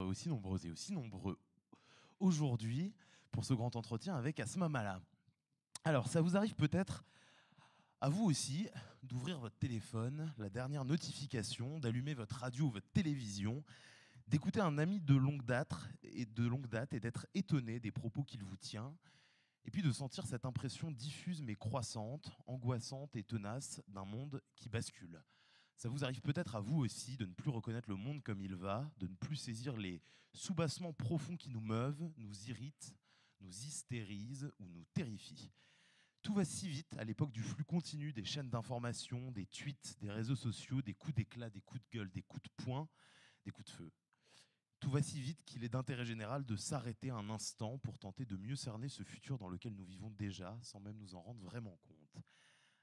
aussi nombreuses et aussi nombreux aujourd'hui pour ce grand entretien avec Asma Mala. Alors, ça vous arrive peut-être à vous aussi d'ouvrir votre téléphone, la dernière notification, d'allumer votre radio ou votre télévision, d'écouter un ami de longue date et d'être étonné des propos qu'il vous tient, et puis de sentir cette impression diffuse mais croissante, angoissante et tenace d'un monde qui bascule. Ça vous arrive peut-être à vous aussi de ne plus reconnaître le monde comme il va, de ne plus saisir les soubassements profonds qui nous meuvent, nous irritent, nous hystérisent ou nous terrifient. Tout va si vite à l'époque du flux continu des chaînes d'information, des tweets, des réseaux sociaux, des coups d'éclat, des coups de gueule, des coups de poing, des coups de feu. Tout va si vite qu'il est d'intérêt général de s'arrêter un instant pour tenter de mieux cerner ce futur dans lequel nous vivons déjà, sans même nous en rendre vraiment compte.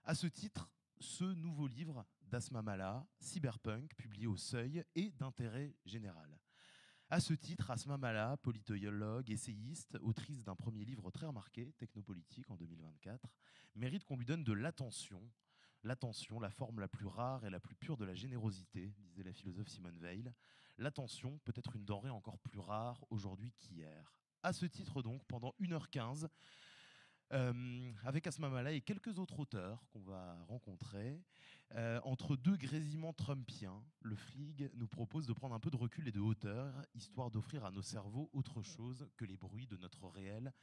À ce titre, ce nouveau livre d'Asma Mala, Cyberpunk, publié au Seuil, est d'intérêt général. À ce titre, Asma Mala, politologue, essayiste, autrice d'un premier livre très remarqué, Technopolitique, en 2024, mérite qu'on lui donne de l'attention. L'attention, la forme la plus rare et la plus pure de la générosité, disait la philosophe Simone Weil. L'attention peut être une denrée encore plus rare aujourd'hui qu'hier. À ce titre donc, pendant 1h15, avec Asma Mala et quelques autres auteurs qu'on va rencontrer, entre deux grésillements trumpiens, le FRIG nous propose de prendre un peu de recul et de hauteur, histoire d'offrir à nos cerveaux autre chose que les bruits de notre réel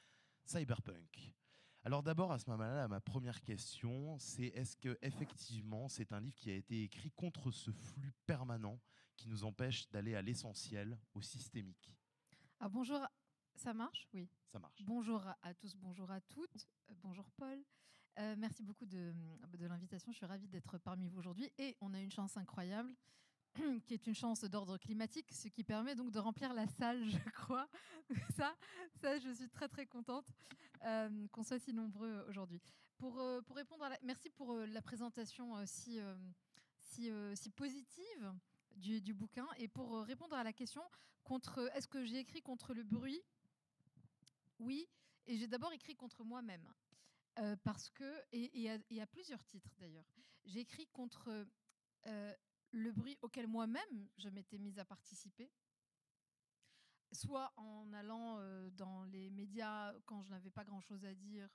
cyberpunk. Alors d'abord, Asma Mala, ma première question, c'est est-ce que effectivement c'est un livre qui a été écrit contre ce flux permanent qui nous empêche d'aller à l'essentiel, au systémique? Ah, bonjour, ça marche? Oui. Ça marche. Bonjour à tous, bonjour à toutes. Bonjour Paul. Merci beaucoup de l'invitation. Je suis ravie d'être parmi vous aujourd'hui. Et on a une chance incroyable, qui est une chance d'ordre climatique, ce qui permet donc de remplir la salle, je crois. Ça, je suis très très contente qu'on soit si nombreux aujourd'hui. Pour répondre merci pour la présentation si positive du bouquin. Et pour répondre à la question, est-ce que j'ai écrit contre le bruit? Oui, et j'ai d'abord écrit contre moi-même. Parce que, et à plusieurs titres d'ailleurs, j'ai écrit contre le bruit auquel moi-même je m'étais mise à participer, soit en allant dans les médias quand je n'avais pas grand-chose à dire.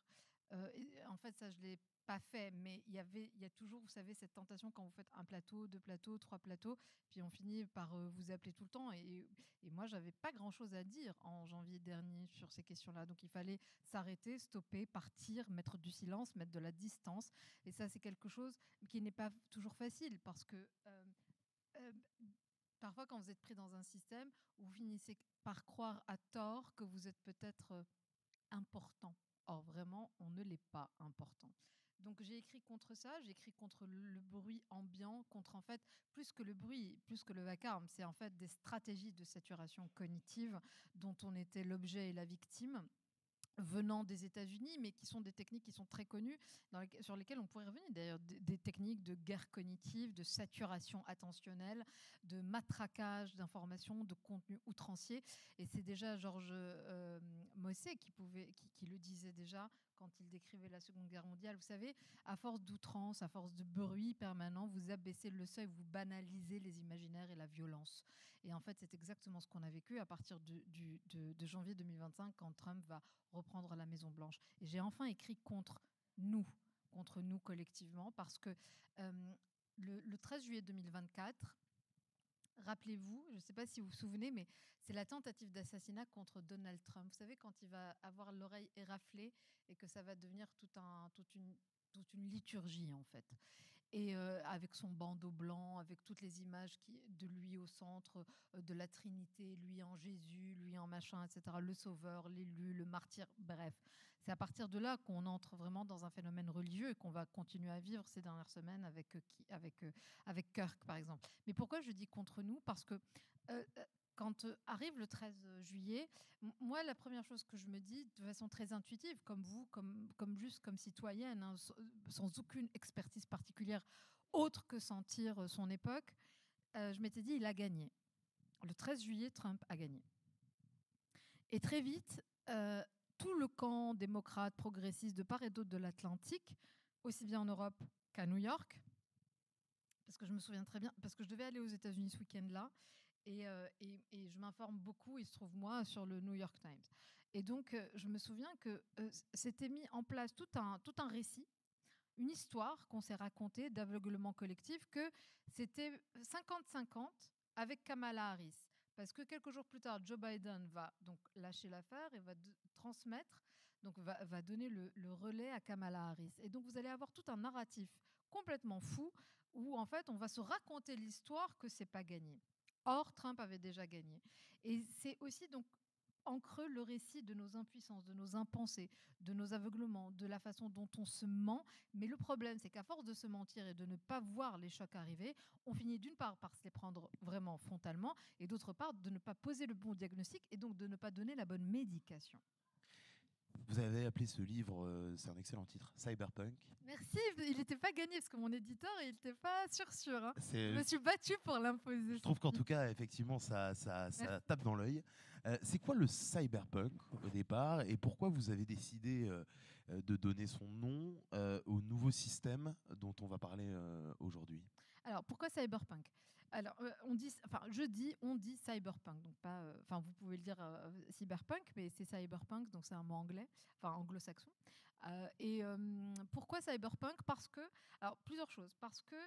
En fait, ça, je ne l'ai pas fait, mais il y a toujours, vous savez, cette tentation quand vous faites un plateau, 2 plateaux, 3 plateaux, puis on finit par vous appeler tout le temps. Et moi, je n'avais pas grand-chose à dire en janvier dernier sur ces questions-là. Donc, il fallait s'arrêter, stopper, partir, mettre du silence, mettre de la distance. Et ça, c'est quelque chose qui n'est pas toujours facile parce que euh, parfois, quand vous êtes pris dans un système, vous finissez par croire à tort que vous êtes peut-être important. Or, vraiment, on ne l'est pas important. Donc, j'ai écrit contre ça, j'ai écrit contre le bruit ambiant, contre en fait, plus que le bruit, plus que le vacarme, c'est en fait des stratégies de saturation cognitive dont on était l'objet et la victime, venant des États-Unis, mais qui sont des techniques qui sont très connues, sur lesquelles on pourrait revenir. D'ailleurs, des techniques de guerre cognitive, de saturation attentionnelle, de matraquage d'informations, de contenu outrancier. Et c'est déjà Georges Mossé qui le disait déjà quand il décrivait la Seconde Guerre mondiale. Vous savez, à force d'outrance, à force de bruit permanent, vous abaissez le seuil, vous banalisez les imaginaires et la violence. Et en fait, c'est exactement ce qu'on a vécu à partir de janvier 2025, quand Trump va reprendre la Maison-Blanche. Et j'ai enfin écrit contre nous collectivement, parce que le 13 juillet 2024, rappelez-vous, je ne sais pas si vous vous souvenez, mais c'est la tentative d'assassinat contre Donald Trump. Vous savez, quand il va avoir l'oreille éraflée et que ça va devenir toute une liturgie, en fait. Et avec son bandeau blanc, avec toutes les images de lui au centre, de la Trinité, lui en Jésus, lui en machin, etc., le Sauveur, l'élu, le martyr, bref. C'est à partir de là qu'on entre vraiment dans un phénomène religieux et qu'on va continuer à vivre ces dernières semaines avec Kirk, par exemple. Mais pourquoi je dis contre nous? Parce que quand arrive le 13 juillet, moi, la première chose que je me dis, de façon très intuitive, comme vous, juste comme citoyenne, hein, sans aucune expertise particulière, autre que sentir son époque, je m'étais dit, il a gagné. Le 13 juillet, Trump a gagné. Et très vite, tout le camp démocrate, progressiste de part et d'autre de l'Atlantique, aussi bien en Europe qu'à New York, parce que je me souviens très bien, parce que je devais aller aux États-Unis ce week-end-là, Et je m'informe beaucoup, il se trouve moi, sur le New York Times. Et donc, je me souviens que s'était mis en place tout un récit, une histoire qu'on s'est racontée d'aveuglement collectif, que c'était 50-50 avec Kamala Harris. Parce que quelques jours plus tard, Joe Biden va donc lâcher l'affaire et va transmettre, donc va donner le relais à Kamala Harris. Et donc vous allez avoir tout un narratif complètement fou où en fait on va se raconter l'histoire que c'est pas gagné. Or, Trump avait déjà gagné. Et c'est aussi donc en creux le récit de nos impuissances, de nos impensés, de nos aveuglements, de la façon dont on se ment. Mais le problème, c'est qu'à force de se mentir et de ne pas voir les chocs arriver, on finit d'une part par se les prendre vraiment frontalement et d'autre part de ne pas poser le bon diagnostic et donc de ne pas donner la bonne médication. Vous avez appelé ce livre, c'est un excellent titre, Cyberpunk. Merci, il n'était pas gagné parce que mon éditeur, il n'était pas sûr. Hein. C'est- Je me suis battue pour l'imposer. Je trouve qu'en tout cas, effectivement, ça tape dans l'œil. C'est quoi le cyberpunk au départ et pourquoi vous avez décidé de donner son nom au nouveau système dont on va parler aujourd'hui? Alors, pourquoi cyberpunk? Alors, on dit cyberpunk, donc pas. Enfin, vous pouvez le dire cyberpunk, mais c'est cyberpunk, donc c'est un mot anglais, enfin anglo-saxon. Pourquoi cyberpunk? Parce que, alors plusieurs choses. Parce que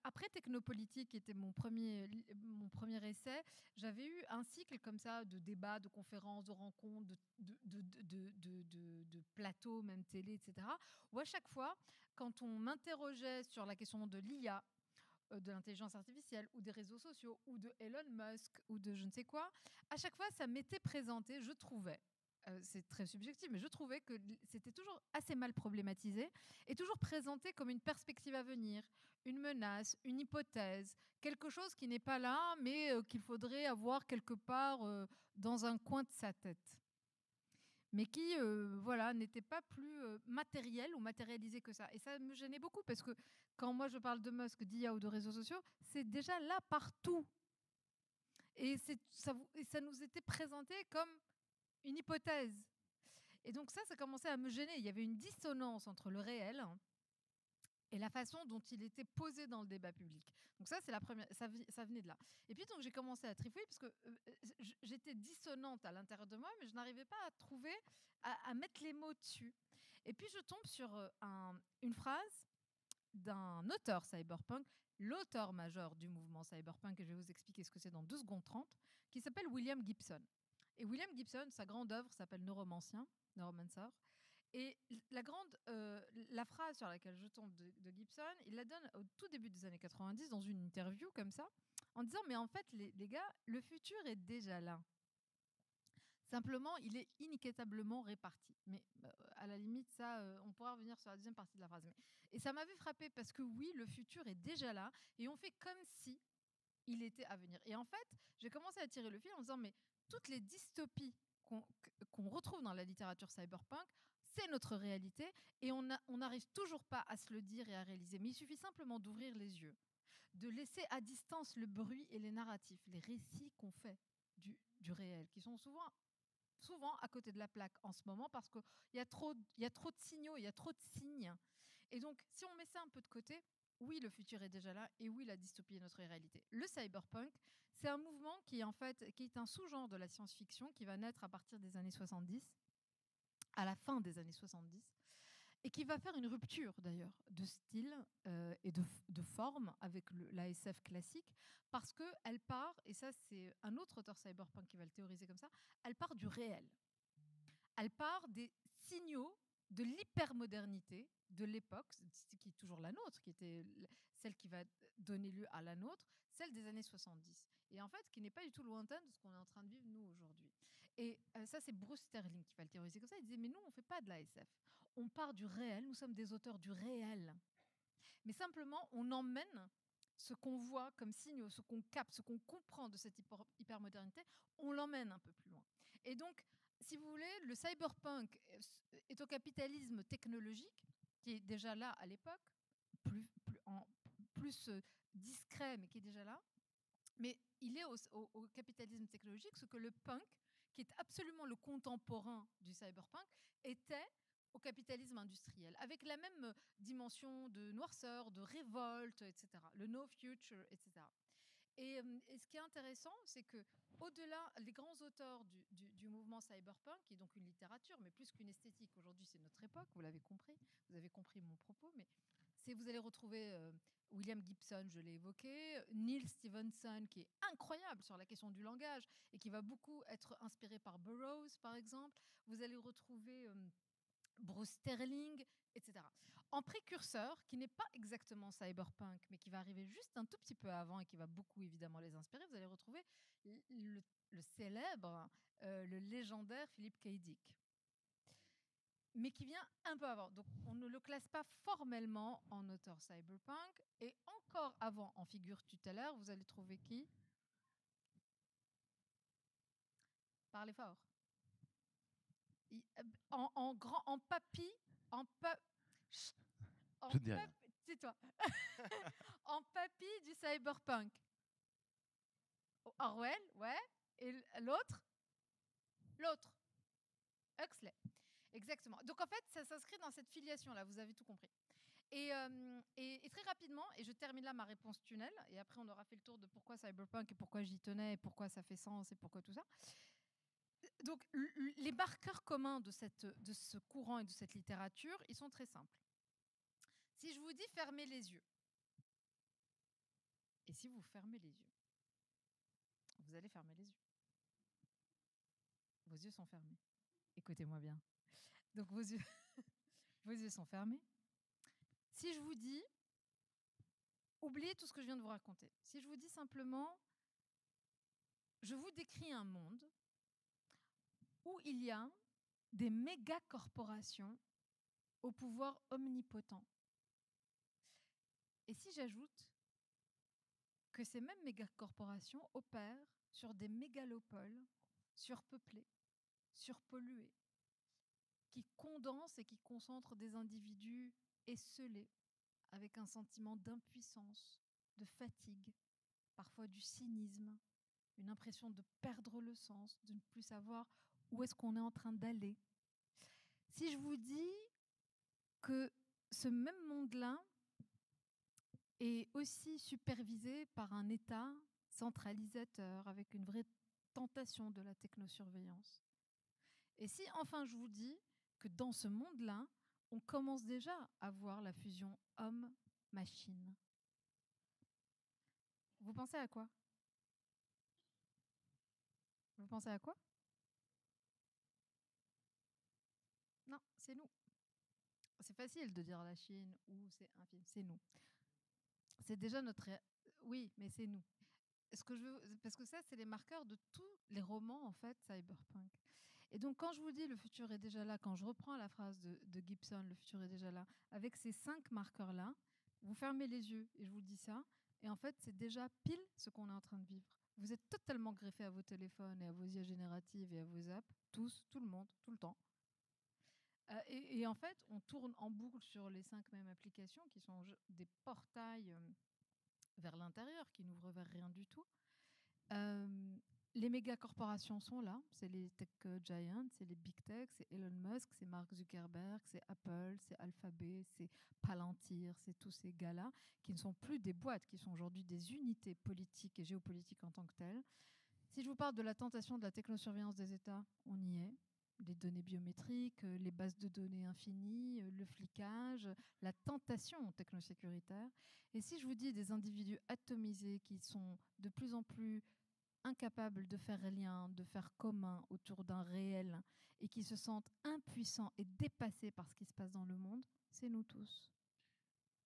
après Technopolitique, qui était mon premier essai, j'avais eu un cycle comme ça de débats, de conférences, de rencontres, de plateaux, même télé, etc. Où à chaque fois, quand on m'interrogeait sur la question de l'IA, de l'intelligence artificielle ou des réseaux sociaux ou de Elon Musk ou de je ne sais quoi, à chaque fois, ça m'était présenté, je trouvais, c'est très subjectif, mais je trouvais que c'était toujours assez mal problématisé et toujours présenté comme une perspective à venir, une menace, une hypothèse, quelque chose qui n'est pas là, mais qu'il faudrait avoir quelque part dans un coin de sa tête, mais qui voilà, n'était pas plus matériel ou matérialisé que ça. Et ça me gênait beaucoup parce que quand moi je parle de Musk, d'IA ou de réseaux sociaux, c'est déjà là partout. Et ça nous était présenté comme une hypothèse. Et donc ça commençait à me gêner. Il y avait une dissonance entre le réel et la façon dont il était posé dans le débat public. Donc ça, c'est la première, ça venait de là. Et puis donc j'ai commencé à trifouiller parce que j'étais dissonante à l'intérieur de moi, mais je n'arrivais pas à trouver, à mettre les mots dessus. Et puis je tombe sur une phrase d'un auteur cyberpunk, l'auteur majeur du mouvement cyberpunk, et je vais vous expliquer ce que c'est dans 2 secondes 30, qui s'appelle William Gibson. Et William Gibson, sa grande œuvre s'appelle Neuromancer. Et la phrase sur laquelle je tombe de Gibson, il la donne au tout début des années 90 dans une interview comme ça, en disant mais en fait les gars, le futur est déjà là. Simplement, il est inéquitablement réparti. Mais à la limite, ça, on pourra revenir sur la deuxième partie de la phrase. Et ça m'avait frappé parce que oui, le futur est déjà là et on fait comme si il était à venir. Et en fait, j'ai commencé à tirer le fil en disant mais toutes les dystopies qu'on retrouve dans la littérature cyberpunk, c'est notre réalité et on n'arrive toujours pas à se le dire et à réaliser. Mais il suffit simplement d'ouvrir les yeux, de laisser à distance le bruit et les narratifs, les récits qu'on fait du réel, qui sont souvent à côté de la plaque en ce moment parce qu'il y a trop de signaux, il y a trop de signes. Et donc, si on met ça un peu de côté, oui, le futur est déjà là et oui, la dystopie est notre réalité. Le cyberpunk, c'est un mouvement qui est un sous-genre de la science-fiction qui va naître à partir des années 70, à la fin des années 70, et qui va faire une rupture d'ailleurs de style et de forme avec l'ASF classique, parce qu'elle part, et ça c'est un autre auteur cyberpunk qui va le théoriser comme ça, elle part du réel. Elle part des signaux de l'hypermodernité de l'époque, qui est toujours la nôtre, qui était celle qui va donner lieu à la nôtre, celle des années 70. Et en fait, qui n'est pas du tout lointaine de ce qu'on est en train de vivre nous aujourd'hui. Et ça, c'est Bruce Sterling qui va le théoriser comme ça. Il disait, mais nous, on ne fait pas de l'ASF. On part du réel, nous sommes des auteurs du réel. Mais simplement, on emmène ce qu'on voit comme signaux, ce qu'on capte, ce qu'on comprend de cette hypermodernité, on l'emmène un peu plus loin. Et donc, si vous voulez, le cyberpunk est au capitalisme technologique, qui est déjà là à l'époque, plus discret, mais qui est déjà là. Mais il est au capitalisme technologique ce que le punk, qui est absolument le contemporain du cyberpunk, était au capitalisme industriel, avec la même dimension de noirceur, de révolte, etc. Le no future, etc. Et ce qui est intéressant, c'est que au-delà, les grands auteurs du mouvement cyberpunk, qui est donc une littérature, mais plus qu'une esthétique, aujourd'hui c'est notre époque, vous l'avez compris, vous avez compris mon propos, mais vous allez retrouver William Gibson, je l'ai évoqué, Neil Stephenson, qui est incroyable sur la question du langage et qui va beaucoup être inspiré par Burroughs, par exemple. Vous allez retrouver Bruce Sterling, etc. En précurseur, qui n'est pas exactement cyberpunk, mais qui va arriver juste un tout petit peu avant et qui va beaucoup évidemment les inspirer, vous allez retrouver le célèbre, le légendaire Philip K. Dick, mais qui vient un peu avant. Donc on ne le classe pas formellement en auteur cyberpunk. Et encore avant, en figure tutélaire, vous allez trouver qui? Parlez fort. En papy, en pa- Chut. Je ne dis rien. Tais-toi. En papy du cyberpunk. Orwell, ouais. Et l'autre? L'autre. Huxley. Exactement. Donc en fait, ça s'inscrit dans cette filiation-là, vous avez tout compris. Et très rapidement, et je termine là ma réponse tunnel, et après on aura fait le tour de pourquoi cyberpunk et pourquoi j'y tenais, et pourquoi ça fait sens, et pourquoi tout ça. Donc les marqueurs communs de ce courant et de cette littérature, ils sont très simples. Si je vous dis fermez les yeux, et si vous fermez les yeux, vous allez fermer les yeux. Vos yeux sont fermés. Écoutez-moi bien. Donc vos yeux, vos yeux sont fermés. Si je vous dis, oubliez tout ce que je viens de vous raconter. Si je vous dis simplement, je vous décris un monde où il y a des méga corporations au pouvoir omnipotent. Et si j'ajoute que ces mêmes méga corporations opèrent sur des mégalopoles surpeuplés, surpollués, qui condensent et qui concentrent des individus esseulés, avec un sentiment d'impuissance, de fatigue, parfois du cynisme, une impression de perdre le sens, de ne plus savoir où est-ce qu'on est en train d'aller. Si je vous dis que ce même monde-là est aussi supervisé par un État centralisateur, avec une vraie tentation de la technosurveillance. Et si enfin je vous dis que dans ce monde-là, on commence déjà à voir la fusion homme-machine. Vous pensez à quoi? Vous pensez à quoi? Non, c'est nous. C'est facile de dire la Chine ou c'est un film, c'est nous. C'est déjà notre... Oui, mais c'est nous. Ce que je veux... Parce que ça, c'est les marqueurs de tous les romans, en fait, cyberpunk. Et donc, quand je vous dis le futur est déjà là, quand je reprends la phrase de Gibson, le futur est déjà là, avec ces 5 marqueurs-là, vous fermez les yeux et je vous dis ça, et en fait, c'est déjà pile ce qu'on est en train de vivre. Vous êtes totalement greffés à vos téléphones et à vos IA génératives et à vos apps, tous, tout le monde, tout le temps. Et en fait, on tourne en boucle sur les 5 mêmes applications qui sont des portails vers l'intérieur, qui n'ouvrent vers rien du tout. Les méga corporations sont là, c'est les tech giants, c'est les big tech, c'est Elon Musk, c'est Mark Zuckerberg, c'est Apple, c'est Alphabet, c'est Palantir, c'est tous ces gars-là qui ne sont plus des boîtes, qui sont aujourd'hui des unités politiques et géopolitiques en tant que telles. Si je vous parle de la tentation de la technosurveillance des États, on y est. Les données biométriques, les bases de données infinies, le flicage, la tentation technosécuritaire. Et si je vous dis des individus atomisés qui sont de plus en plus incapables de faire lien, de faire commun autour d'un réel et qui se sentent impuissants et dépassés par ce qui se passe dans le monde, c'est nous tous.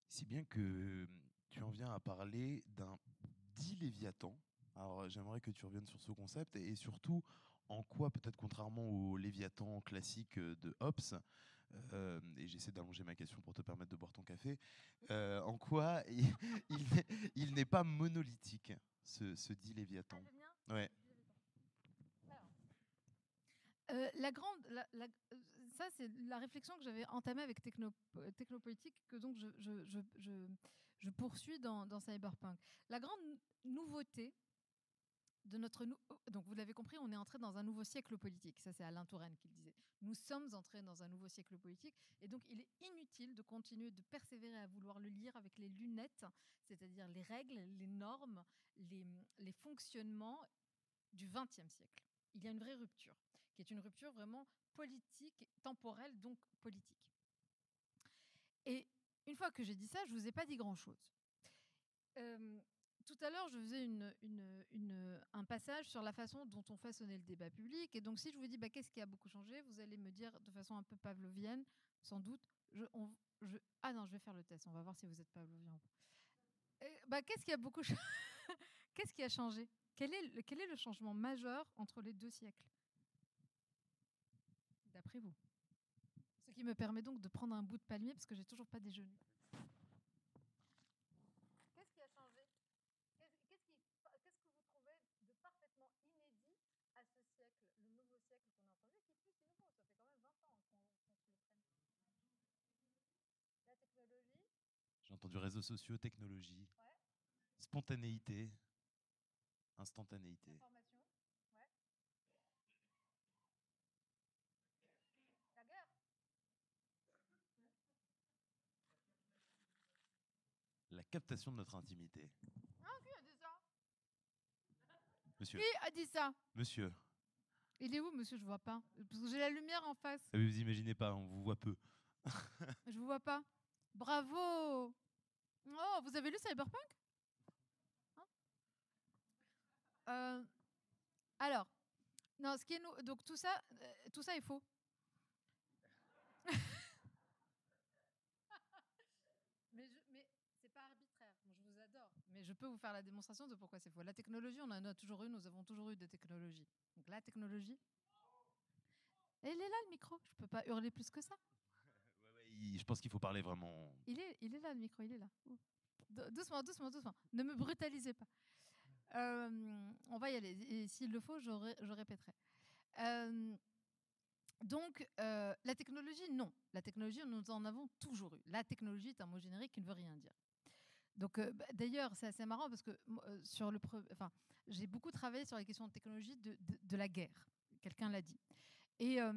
Si bien que tu en viens à parler d'un dit Léviathan. Alors j'aimerais que tu reviennes sur ce concept et surtout en quoi, peut-être contrairement au Léviathan classique de Hobbes, et j'essaie d'allonger ma question pour te permettre de boire ton café, en quoi il n'est pas monolithique, ce dit Léviathan. Ah, le mien ? Ouais. Ça, c'est la réflexion que j'avais entamée avec Technopolitique, que donc je poursuis dans Cyberpunk. La grande nouveauté Donc vous l'avez compris, on est entré dans un nouveau siècle politique. Ça, c'est Alain Touraine qui le disait. Nous sommes entrés dans un nouveau siècle politique, et donc il est inutile de continuer de persévérer à vouloir le lire avec les lunettes, c'est-à-dire les règles, les normes, les fonctionnements du XXe siècle. Il y a une vraie rupture, qui est une rupture vraiment politique, temporelle, donc politique. Et une fois que j'ai dit ça, je ne vous ai pas dit grand-chose. Tout à l'heure, je faisais un passage sur la façon dont on fait sonner le débat public. Et donc, si je vous dis qu'est-ce qui a beaucoup changé, vous allez me dire de façon un peu pavlovienne, sans doute. Ah non, je vais faire le test. On va voir si vous êtes pavlovien. Qu'est-ce qui a beaucoup changé? Qu'est-ce qui a changé? Quel est le changement majeur entre les deux siècles, d'après vous? Ce qui me permet donc de prendre un bout de palmier parce que j'ai toujours pas déjeuné. Qu'est-ce qui a changé? Qu'est-ce que vous trouvez de parfaitement inédit à ce siècle, le nouveau siècle qu'on est en train de vivre, qui est plus si nouveau? Ça fait quand même 20 ans qu'on se le prenne. La technologie. J'ai entendu réseaux sociaux, technologie, Ouais. Spontanéité, instantanéité. Information. Ouais. La guerre. La captation de notre intimité. Ah, qui a dit ça? Monsieur. Qui a dit ça? Monsieur. Il est où, monsieur? Je vois pas. Parce que j'ai la lumière en face. Ah, vous imaginez pas, on vous voit peu. Je vous vois pas. Bravo. Oh, vous avez lu Cyberpunk? Alors, non, ce qui est donc tout ça est faux. mais c'est pas arbitraire. Moi, je vous adore, mais je peux vous faire la démonstration de pourquoi c'est faux. La technologie, on en a toujours eu. Nous avons toujours eu des technologies. Donc la technologie, elle est là, le micro. Je peux pas hurler plus que ça. Je pense qu'il faut parler vraiment. Il est là, le micro. Il est là. Doucement. Ne me brutalisez pas. On va y aller. Et s'il le faut, je répéterai. Donc, la technologie, non. La technologie, nous en avons toujours eu. La technologie est un mot générique qui ne veut rien dire. Donc, d'ailleurs, c'est assez marrant parce que j'ai beaucoup travaillé sur les questions de technologie de la guerre. Quelqu'un l'a dit. Et à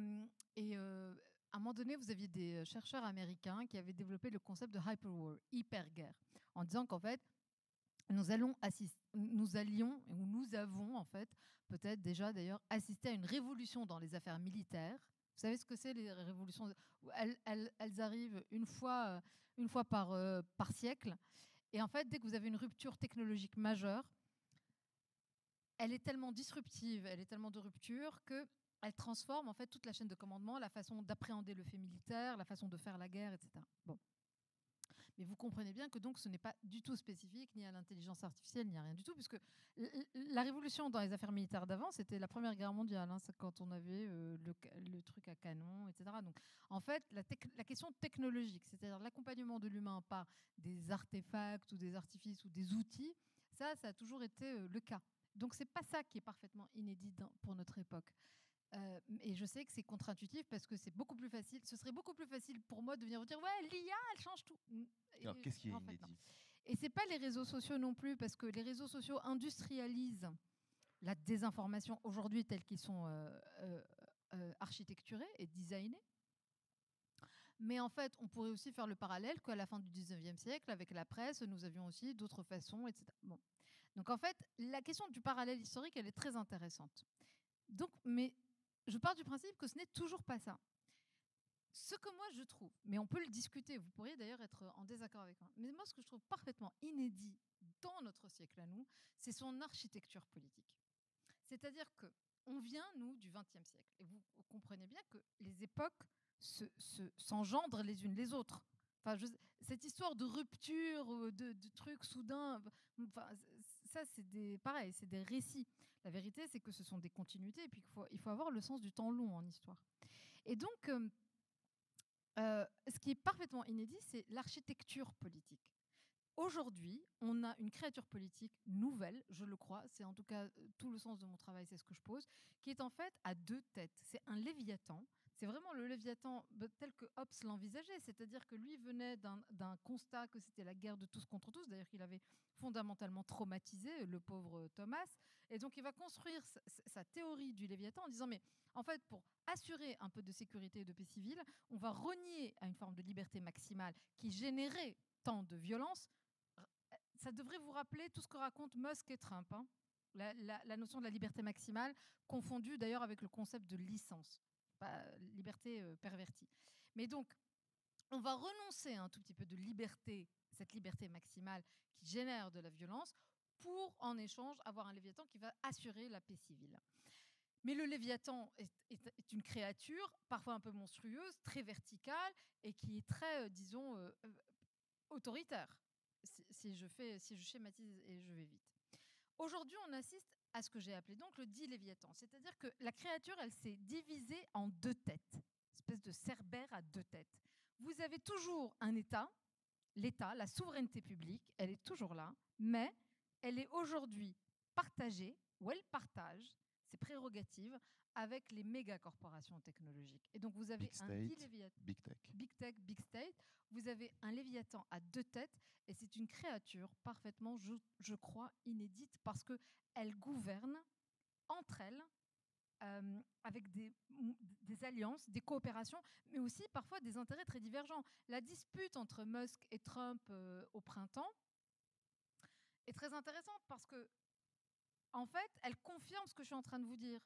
un moment donné, vous aviez des chercheurs américains qui avaient développé le concept de hyperwar, hyperguerre, en disant qu'en fait, nous avons en fait peut-être déjà d'ailleurs assisté à une révolution dans les affaires militaires. Vous savez ce que c'est, les révolutions? Elles arrivent une fois par siècle. Et en fait, dès que vous avez une rupture technologique majeure, elle est tellement disruptive, elle est tellement de rupture qu'elle transforme en fait toute la chaîne de commandement, la façon d'appréhender le fait militaire, la façon de faire la guerre, etc. Bon. Mais vous comprenez bien que donc ce n'est pas du tout spécifique ni à l'intelligence artificielle, ni à rien du tout, puisque la révolution dans les affaires militaires d'avant, c'était la Première Guerre mondiale, hein, quand on avait le truc à canon, etc. Donc, en fait, la question technologique, c'est-à-dire l'accompagnement de l'humain par des artefacts ou des artifices ou des outils, ça a toujours été le cas. Donc, c'est pas ça qui est parfaitement inédit pour notre époque. Et je sais que c'est contre-intuitif parce que c'est beaucoup plus facile. Ce serait beaucoup plus facile pour moi de venir vous dire ouais, l'IA, elle change tout. Alors, qu'est-ce qui est inédit? Et c'est pas les réseaux sociaux non plus, parce que les réseaux sociaux industrialisent la désinformation aujourd'hui tels qu'ils sont architecturés et designés. Mais en fait, on pourrait aussi faire le parallèle qu'à la fin du 19e siècle, avec la presse, nous avions aussi d'autres façons, etc. Bon. Donc en fait, la question du parallèle historique, elle est très intéressante. Donc, mais je pars du principe que ce n'est toujours pas ça. Ce que moi je trouve, mais on peut le discuter, vous pourriez d'ailleurs être en désaccord avec moi, mais moi ce que je trouve parfaitement inédit dans notre siècle à nous, c'est son architecture politique. C'est-à-dire qu'on vient, nous, du XXe siècle, et vous comprenez bien que les époques s'engendrent les unes les autres. Enfin, cette histoire de rupture, de trucs soudains, ça c'est pareil, c'est des récits. La vérité, c'est que ce sont des continuités, et puis il faut avoir le sens du temps long en histoire. Et donc, ce qui est parfaitement inédit, c'est l'architecture politique. Aujourd'hui, on a une créature politique nouvelle, je le crois, c'est en tout cas tout le sens de mon travail, c'est ce que je pose, qui est en fait à deux têtes. C'est un léviathan, c'est vraiment le Léviathan tel que Hobbes l'envisageait, c'est-à-dire que lui venait d'un constat que c'était la guerre de tous contre tous, d'ailleurs qu'il avait fondamentalement traumatisé le pauvre Thomas, et donc il va construire sa théorie du Léviathan en disant mais en fait pour assurer un peu de sécurité et de paix civile, on va renier à une forme de liberté maximale qui générait tant de violence. Ça devrait vous rappeler tout ce que racontent Musk et Trump, hein. La notion de la liberté maximale, confondue d'ailleurs avec le concept de licence, pas liberté pervertie. Mais donc, on va renoncer à un tout petit peu de liberté, cette liberté maximale qui génère de la violence, pour en échange avoir un Léviathan qui va assurer la paix civile. Mais le Léviathan est une créature parfois un peu monstrueuse, très verticale et qui est très, disons, autoritaire. Si je schématise et je vais vite. Aujourd'hui, on assiste à ce que j'ai appelé donc le dit Léviathan, c'est-à-dire que la créature, elle s'est divisée en deux têtes, espèce de cerbère à deux têtes. Vous avez toujours un État, l'État, la souveraineté publique, elle est toujours là, mais elle est aujourd'hui partagée, ou elle partage ses prérogatives avec les méga-corporations technologiques. Et donc vous avez Big un dit State, Léviathan, Big Tech. Big Tech, Big State, vous avez un Léviathan à deux têtes, et c'est une créature parfaitement, je crois, inédite, parce qu'elle gouverne entre elles, avec des alliances, des coopérations, mais aussi parfois des intérêts très divergents. La dispute entre Musk et Trump au printemps est très intéressante parce que, en fait, elle confirme ce que je suis en train de vous dire.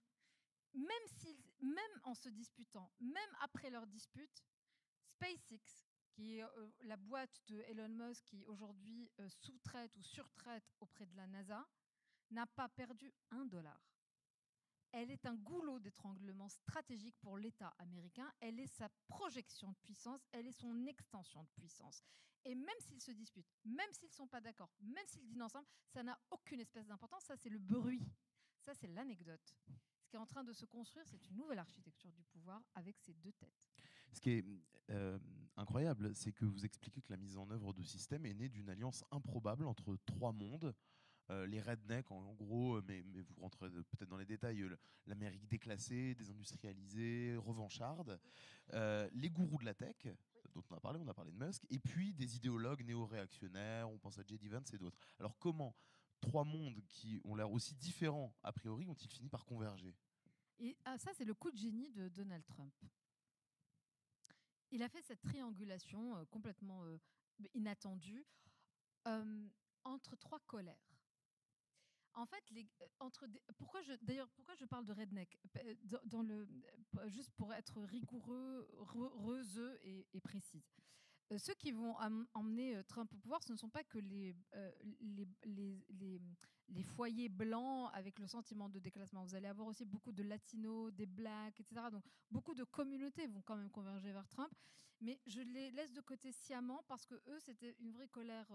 Même en se disputant, même après leur dispute, SpaceX, qui est la boîte de Elon Musk qui aujourd'hui sous-traite ou surtraite auprès de la NASA, n'a pas perdu $1. Elle est un goulot d'étranglement stratégique pour l'État américain. Elle est sa projection de puissance, elle est son extension de puissance. Et même s'ils se disputent, même s'ils ne sont pas d'accord, même s'ils dînent ensemble, ça n'a aucune espèce d'importance. Ça, c'est le bruit. Ça, c'est l'anecdote. Ce qui est en train de se construire, c'est une nouvelle architecture du pouvoir avec ces deux têtes. Ce qui est incroyable, c'est que vous expliquez que la mise en œuvre de système est née d'une alliance improbable entre trois mondes. Les rednecks, en gros, mais vous rentrez peut-être dans les détails, l'Amérique déclassée, désindustrialisée, revancharde, les gourous de la tech, dont on a parlé de Musk, et puis des idéologues néo-réactionnaires, on pense à J.D. Vance et d'autres. Alors comment trois mondes qui ont l'air aussi différents a priori ont-ils fini par converger? Et ça, c'est le coup de génie de Donald Trump. Il a fait cette triangulation complètement inattendue entre trois colères. En fait, pourquoi je parle de redneck juste pour être rigoureuse et précise. Ceux qui vont emmener Trump au pouvoir, ce ne sont pas que les foyers blancs avec le sentiment de déclassement. Vous allez avoir aussi beaucoup de latinos, des blacks, etc. Donc beaucoup de communautés vont quand même converger vers Trump. Mais je les laisse de côté sciemment parce que eux, c'était une vraie colère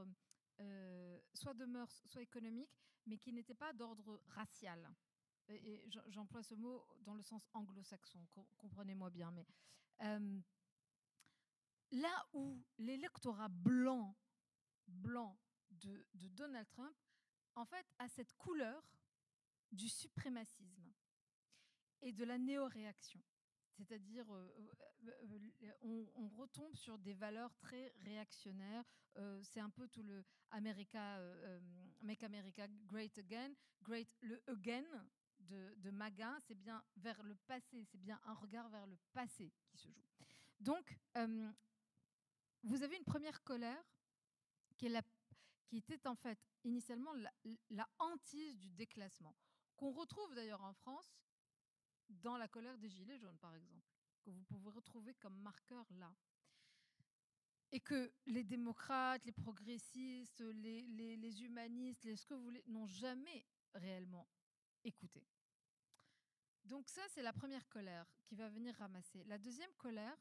soit de mœurs, soit économique, mais qui n'était pas d'ordre racial. Et j'emploie ce mot dans le sens anglo-saxon, comprenez-moi bien. Mais là où l'électorat blanc de Donald Trump, en fait, a cette couleur du suprémacisme et de la néo-réaction. C'est-à-dire, on retombe sur des valeurs très réactionnaires. C'est un peu tout le Make America Great Again. Le again de MAGA, c'est bien vers le passé, c'est bien un regard vers le passé qui se joue. Donc, vous avez une première colère qui était en fait initialement la hantise du déclassement, qu'on retrouve d'ailleurs en France dans la colère des Gilets jaunes, par exemple, que vous pouvez retrouver comme marqueur là. Et que les démocrates, les progressistes, les humanistes, ce que vous voulez, n'ont jamais réellement écouté. Donc ça, c'est la première colère qui va venir ramasser. La deuxième colère,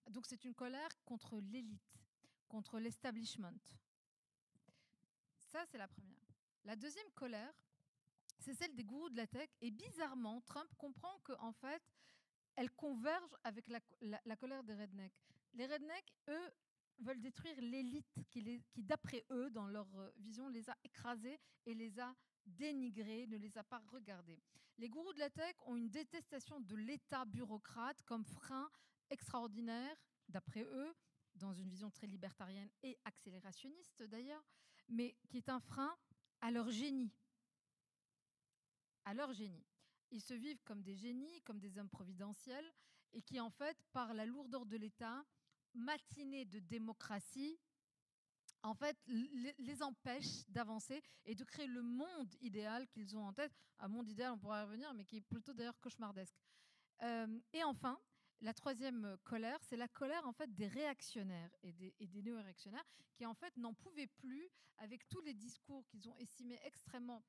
donc c'est une colère contre l'élite, contre l'establishment. Ça, c'est la première. La deuxième colère, c'est celle des gourous de la tech. Et bizarrement, Trump comprend qu'en fait, elle converge avec la colère des rednecks. Les rednecks, eux, veulent détruire l'élite qui, d'après eux, dans leur vision, les a écrasés et les a dénigrés, ne les a pas regardés. Les gourous de la tech ont une détestation de l'État bureaucrate comme frein extraordinaire, d'après eux, dans une vision très libertarienne et accélérationniste d'ailleurs, mais qui est un frein à leur génie. À leur génie. Ils se vivent comme des génies, comme des hommes providentiels, et qui, en fait, par la lourdeur de l'État, matinée de démocratie, en fait, les empêchent d'avancer et de créer le monde idéal qu'ils ont en tête. Un monde idéal, on pourrait y revenir, mais qui est plutôt d'ailleurs cauchemardesque. Et enfin, la troisième colère, c'est la colère en fait des réactionnaires et des néo-réactionnaires qui en fait n'en pouvaient plus avec tous les discours qu'ils ont estimés extrêmement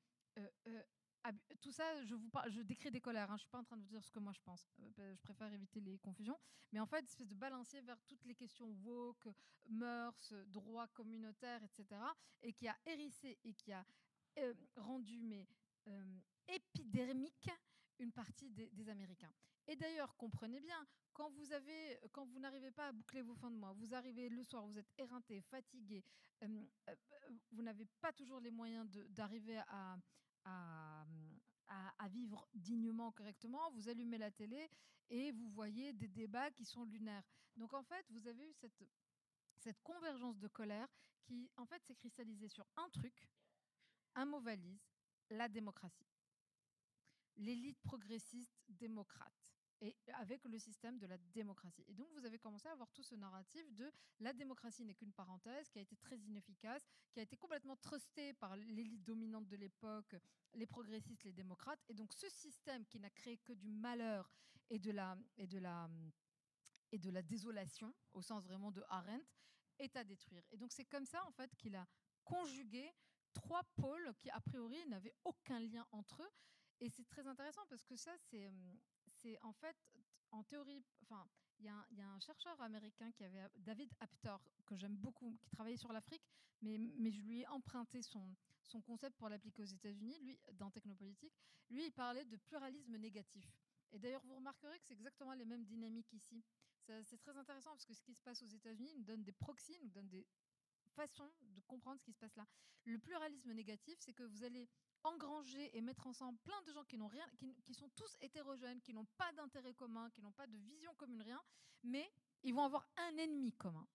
tout ça, je décris des colères, hein, je ne suis pas en train de vous dire ce que moi je pense, je préfère éviter les confusions, mais en fait, espèce de balancier vers toutes les questions woke, mœurs, droits communautaires, etc., et qui a hérissé et qui a rendu épidermique une partie des Américains. Et d'ailleurs, comprenez bien, quand vous n'arrivez pas à boucler vos fins de mois, vous arrivez le soir, vous êtes éreinté, fatigué, vous n'avez pas toujours les moyens d'arriver à vivre dignement, correctement, vous allumez la télé et vous voyez des débats qui sont lunaires. Donc en fait, vous avez eu cette convergence de colère qui en fait s'est cristallisée sur un truc, un mot valise, la démocratie. L'élite progressiste démocrate, et avec le système de la démocratie. Et donc, vous avez commencé à avoir tout ce narratif de la démocratie n'est qu'une parenthèse, qui a été très inefficace, qui a été complètement trustée par l'élite dominante de l'époque, les progressistes, les démocrates. Et donc, ce système qui n'a créé que du malheur et de la désolation, au sens vraiment de Arendt, est à détruire. Et donc, c'est comme ça, en fait, qu'il a conjugué trois pôles qui, a priori, n'avaient aucun lien entre eux. Et c'est très intéressant parce que ça, c'est en fait, en théorie, enfin, il y a un chercheur américain David Apter, que j'aime beaucoup, qui travaillait sur l'Afrique, mais je lui ai emprunté son concept pour l'appliquer aux États-Unis, lui, dans Technopolitique. Lui, il parlait de pluralisme négatif. Et d'ailleurs, vous remarquerez que c'est exactement les mêmes dynamiques ici. C'est très intéressant parce que ce qui se passe aux États-Unis nous donne des proxys, nous donne des façons de comprendre ce qui se passe là. Le pluralisme négatif, c'est que vous allez engranger et mettre ensemble plein de gens qui n'ont rien, qui sont tous hétérogènes, qui n'ont pas d'intérêt commun, qui n'ont pas de vision commune, rien, mais ils vont avoir un ennemi commun.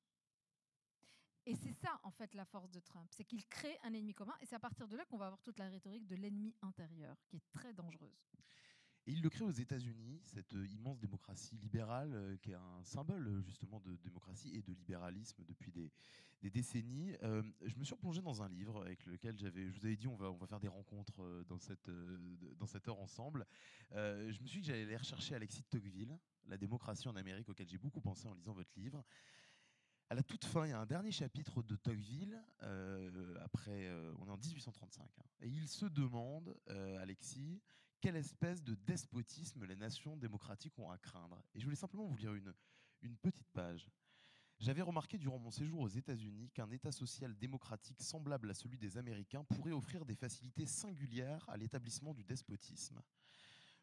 Et c'est ça, en fait, la force de Trump, c'est qu'il crée un ennemi commun, et c'est à partir de là qu'on va avoir toute la rhétorique de l'ennemi intérieur, qui est très dangereuse. Et il le crée aux États-Unis, cette immense démocratie libérale qui est un symbole justement de démocratie et de libéralisme depuis des décennies. Je me suis replongé dans un livre avec lequel je vous avais dit on va faire des rencontres dans cette heure ensemble. Je me suis dit que j'allais aller rechercher Alexis de Tocqueville, La démocratie en Amérique, auquel j'ai beaucoup pensé en lisant votre livre. À la toute fin, il y a un dernier chapitre de Tocqueville, on est en 1835, hein, et il se demande, Alexis, quelle espèce de despotisme les nations démocratiques ont à craindre. Et je voulais simplement vous lire une petite page. J'avais remarqué durant mon séjour aux États-Unis qu'un État social démocratique semblable à celui des Américains pourrait offrir des facilités singulières à l'établissement du despotisme.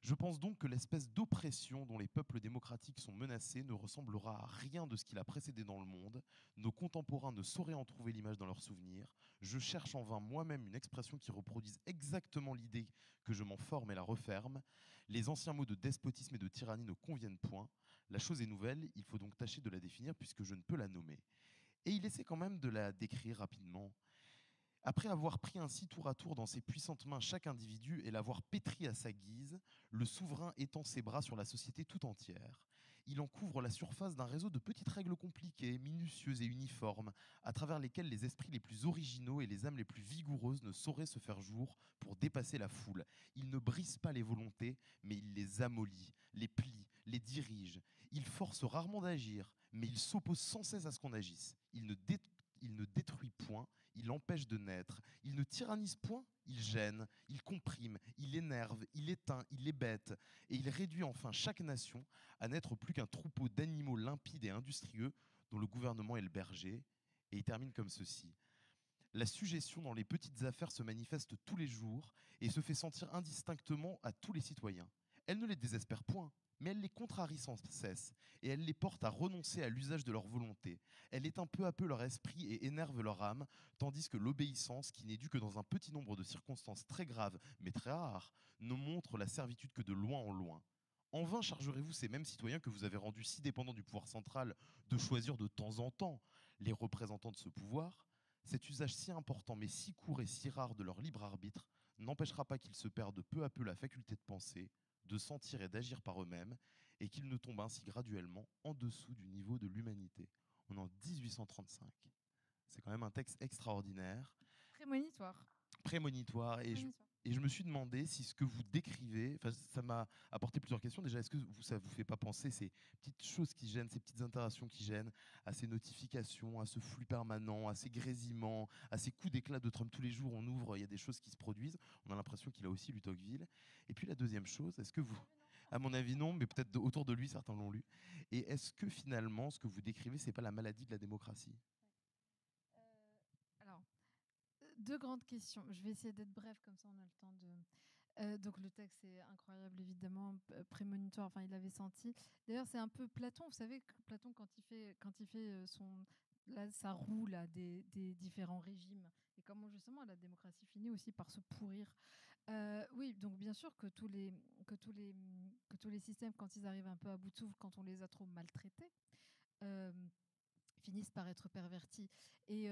Je pense donc que l'espèce d'oppression dont les peuples démocratiques sont menacés ne ressemblera à rien de ce qu'il a précédé dans le monde. Nos contemporains ne sauraient en trouver l'image dans leurs souvenirs. Je cherche en vain moi-même une expression qui reproduise exactement l'idée que je m'en forme et la referme. Les anciens mots de despotisme et de tyrannie ne conviennent point. La chose est nouvelle, il faut donc tâcher de la définir puisque je ne peux la nommer. Et il essaie quand même de la décrire rapidement. Après avoir pris ainsi tour à tour dans ses puissantes mains chaque individu et l'avoir pétri à sa guise, le souverain étend ses bras sur la société tout entière. Il en couvre la surface d'un réseau de petites règles compliquées, minutieuses et uniformes, à travers lesquelles les esprits les plus originaux et les âmes les plus vigoureuses ne sauraient se faire jour pour dépasser la foule. Il ne brise pas les volontés, mais il les amollit, les plie, les dirige. Il force rarement d'agir, mais il s'oppose sans cesse à ce qu'on agisse. Il ne détruit point, il empêche de naître. Il ne tyrannise point, il gêne, il comprime, il énerve, il éteint, il hébète. Et il réduit enfin chaque nation à n'être plus qu'un troupeau d'animaux limpides et industrieux dont le gouvernement est le berger. Et il termine comme ceci. La suggestion dans les petites affaires se manifeste tous les jours et se fait sentir indistinctement à tous les citoyens. Elle ne les désespère point, mais elle les contrarie sans cesse, et elle les porte à renoncer à l'usage de leur volonté. Elle éteint peu à peu leur esprit et énerve leur âme, tandis que l'obéissance, qui n'est due que dans un petit nombre de circonstances très graves, mais très rares, ne montre la servitude que de loin en loin. En vain chargerez-vous ces mêmes citoyens que vous avez rendus si dépendants du pouvoir central de choisir de temps en temps les représentants de ce pouvoir. Cet usage si important mais si court et si rare de leur libre arbitre n'empêchera pas qu'ils se perdent peu à peu la faculté de penser, de sentir et d'agir par eux-mêmes, et qu'ils ne tombent ainsi graduellement en dessous du niveau de l'humanité. On est en 1835. C'est quand même un texte extraordinaire, Prémonitoire. prémonitoire, Prémonitoire. et je me suis demandé si ce que vous décrivez, ça m'a apporté plusieurs questions. Déjà, est-ce que ça vous fait pas penser ces petites choses qui gênent, ces petites interactions qui gênent, à ces notifications, à ce flux permanent, à ces grésillements, à ces coups d'éclat de Trump tous les jours, on ouvre, il y a des choses qui se produisent. On a l'impression qu'il a aussi lu Tocqueville. Et puis la deuxième chose, est-ce que vous, à mon avis non, mais peut-être autour de lui, certains l'ont lu. Et est-ce que finalement, ce que vous décrivez, c'est pas la maladie de la démocratie? Alors, deux grandes questions. Je vais essayer d'être brève, comme ça on a le temps de. Donc le texte est incroyable, évidemment, prémonitoire. Enfin, il avait senti. D'ailleurs, c'est un peu Platon. Vous savez que Platon, quand il fait son sa roue là des différents régimes et comment justement la démocratie finit aussi par se pourrir. Oui, donc bien sûr que tous les systèmes, quand ils arrivent un peu à bout de souffle, quand on les a trop maltraités. euh, finissent par être pervertis. Et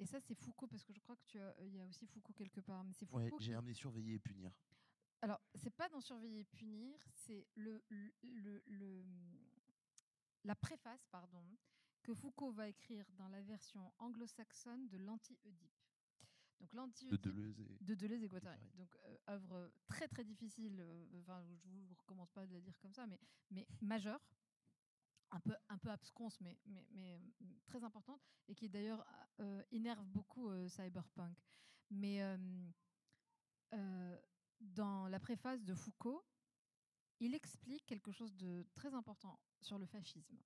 ça, c'est Foucault, parce que je crois que il y a aussi Foucault quelque part. Mais c'est Ouais, Foucault j'ai qui. amené surveiller et punir. Alors, c'est pas dans Surveiller et punir, c'est la préface, pardon, que Foucault va écrire dans la version anglo-saxonne de l'Anti-Oedipe. Donc De l'Anti-Oedipe Deleuze et de Deleuze et Guattari. Guattari. Donc œuvre très très difficile. Enfin, je vous recommande pas de la lire comme ça, mais majeure, un peu absconce, mais très importante, et qui d'ailleurs énerve beaucoup Cyberpunk. Mais dans la préface de Foucault, il explique quelque chose de très important sur le fascisme,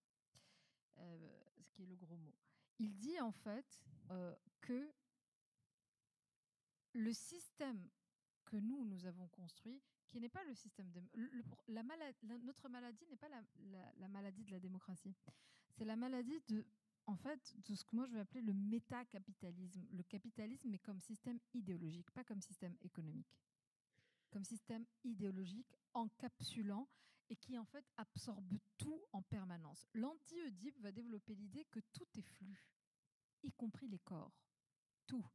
ce qui est le gros mot. Il dit en fait que le système que nous avons construit, qui n'est pas le système de notre maladie n'est pas la maladie de la démocratie. C'est la maladie en fait, de ce que moi je vais appeler le métacapitalisme. Le capitalisme, mais comme système idéologique, pas comme système économique. Comme système idéologique encapsulant et qui en fait absorbe tout en permanence. L'anti-Oedipe va développer l'idée que tout est flux, y compris les corps. Tout,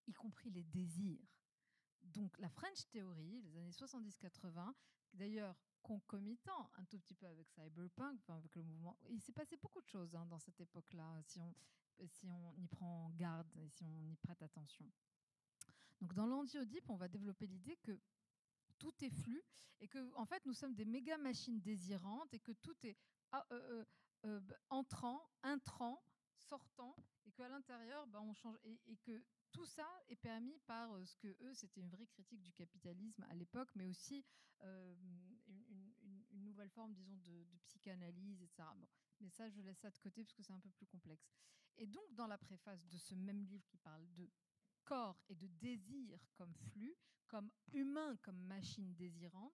y compris les désirs. Donc la French Theory, les années 70-80, d'ailleurs concomitant un tout petit peu avec Cyberpunk, enfin, avec le mouvement. Il s'est passé beaucoup de choses dans cette époque-là, si on y prend garde et si on y prête attention. Donc dans l'anti-Oedipe, on va développer l'idée que tout est flux et que en fait nous sommes des méga machines désirantes et que tout est entrant, intrant, sortant et qu'à l'intérieur on change et que tout ça est permis par ce que eux c'était une vraie critique du capitalisme à l'époque, mais aussi une nouvelle forme, disons, de psychanalyse, etc. Bon, mais ça je laisse ça de côté parce que c'est un peu plus complexe. Et donc dans la préface de ce même livre qui parle de corps et de désir comme flux, comme humain, comme machine désirante.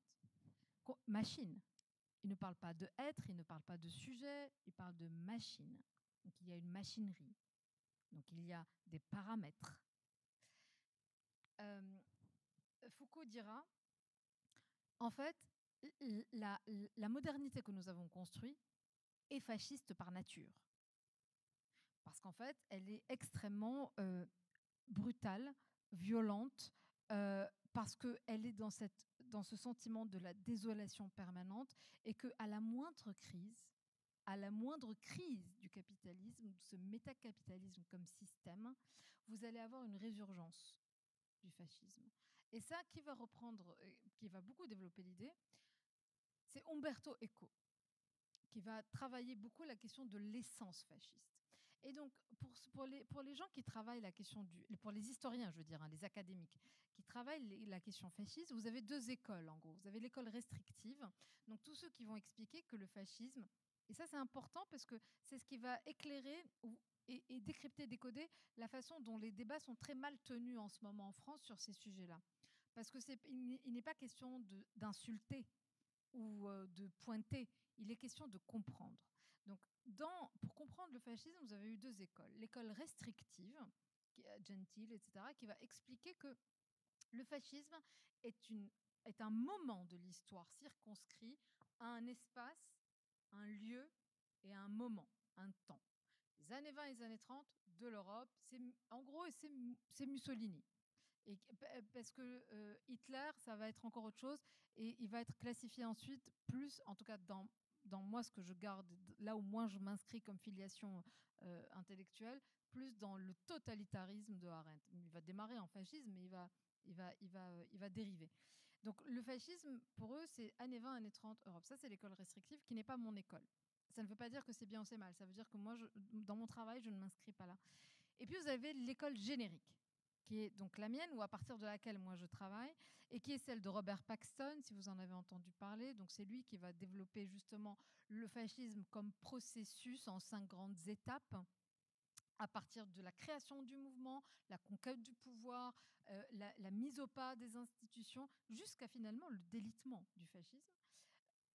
Machine. Il ne parle pas de être, il ne parle pas de sujet, il parle de machine. Donc il y a une machinerie. Donc il y a des paramètres. Foucault dira, en fait, la modernité que nous avons construite est fasciste par nature. Parce qu'en fait, elle est extrêmement brutale, violente, parce qu'elle est dans ce sentiment de la désolation permanente et qu'à la moindre crise du capitalisme, de ce métacapitalisme comme système, vous allez avoir une résurgence du fascisme. Et ça, qui va reprendre, qui va beaucoup développer l'idée, c'est Umberto Eco, qui va travailler beaucoup la question de l'essence fasciste. Et donc, pour les gens qui travaillent la question pour les historiens, je veux dire, les académiques, qui travaillent la question fasciste, vous avez deux écoles, en gros. Vous avez l'école restrictive, donc tous ceux qui vont expliquer que le fascisme, et ça c'est important parce que c'est ce qui va éclairer et décrypter, décoder la façon dont les débats sont très mal tenus en ce moment en France sur ces sujets-là. Parce que il n'est pas question d'insulter ou de pointer, il est question de comprendre. Donc, pour comprendre le fascisme, vous avez eu deux écoles. L'école restrictive, Gentile, etc., qui va expliquer que le fascisme est un moment de l'histoire circonscrit à un espace, un lieu et un moment, un temps. Les années 20 et les années 30 de l'Europe, en gros, c'est Mussolini. Et, parce que Hitler, ça va être encore autre chose, et il va être classifié ensuite plus, en tout cas dans moi, ce que je garde, là où moi je m'inscris comme filiation intellectuelle, plus dans le totalitarisme de Arendt. Il va démarrer en fascisme, mais il va dériver. Donc le fascisme, pour eux, c'est années 20, années 30, Europe. Ça, c'est l'école restrictive qui n'est pas mon école. Ça ne veut pas dire que c'est bien ou c'est mal. Ça veut dire que moi, dans mon travail, je ne m'inscris pas là. Et puis, vous avez l'école générique, qui est donc la mienne, ou à partir de laquelle moi je travaille, et qui est celle de Robert Paxton, si vous en avez entendu parler. Donc c'est lui qui va développer justement le fascisme comme processus en 5 grandes étapes, à partir de la création du mouvement, la conquête du pouvoir, la mise au pas des institutions, jusqu'à finalement le délitement du fascisme.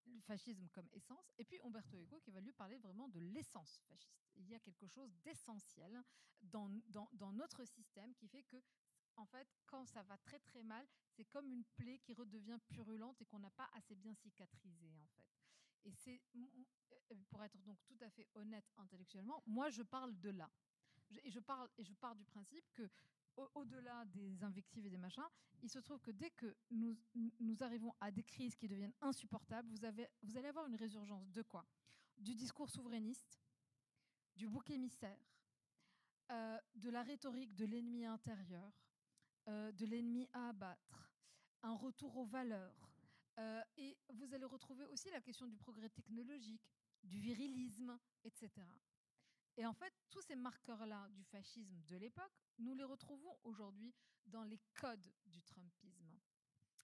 Le fascisme comme essence, et puis Umberto Eco qui va lui parler vraiment de l'essence fasciste. Il y a quelque chose d'essentiel dans notre système qui fait que, en fait, quand ça va très très mal, c'est comme une plaie qui redevient purulente et qu'on n'a pas assez bien cicatrisée, en fait. Et c'est, pour être donc tout à fait honnête intellectuellement, moi je parle de là. Et je pars du principe que au-delà des invectives et des machins, il se trouve que dès que nous arrivons à des crises qui deviennent insupportables, vous allez avoir une résurgence de quoi? Du discours souverainiste, du bouc émissaire, de la rhétorique de l'ennemi intérieur, de l'ennemi à abattre, un retour aux valeurs. Et vous allez retrouver aussi la question du progrès technologique, du virilisme, etc. Et en fait, tous ces marqueurs-là du fascisme de l'époque, nous les retrouvons aujourd'hui dans les codes du Trumpisme.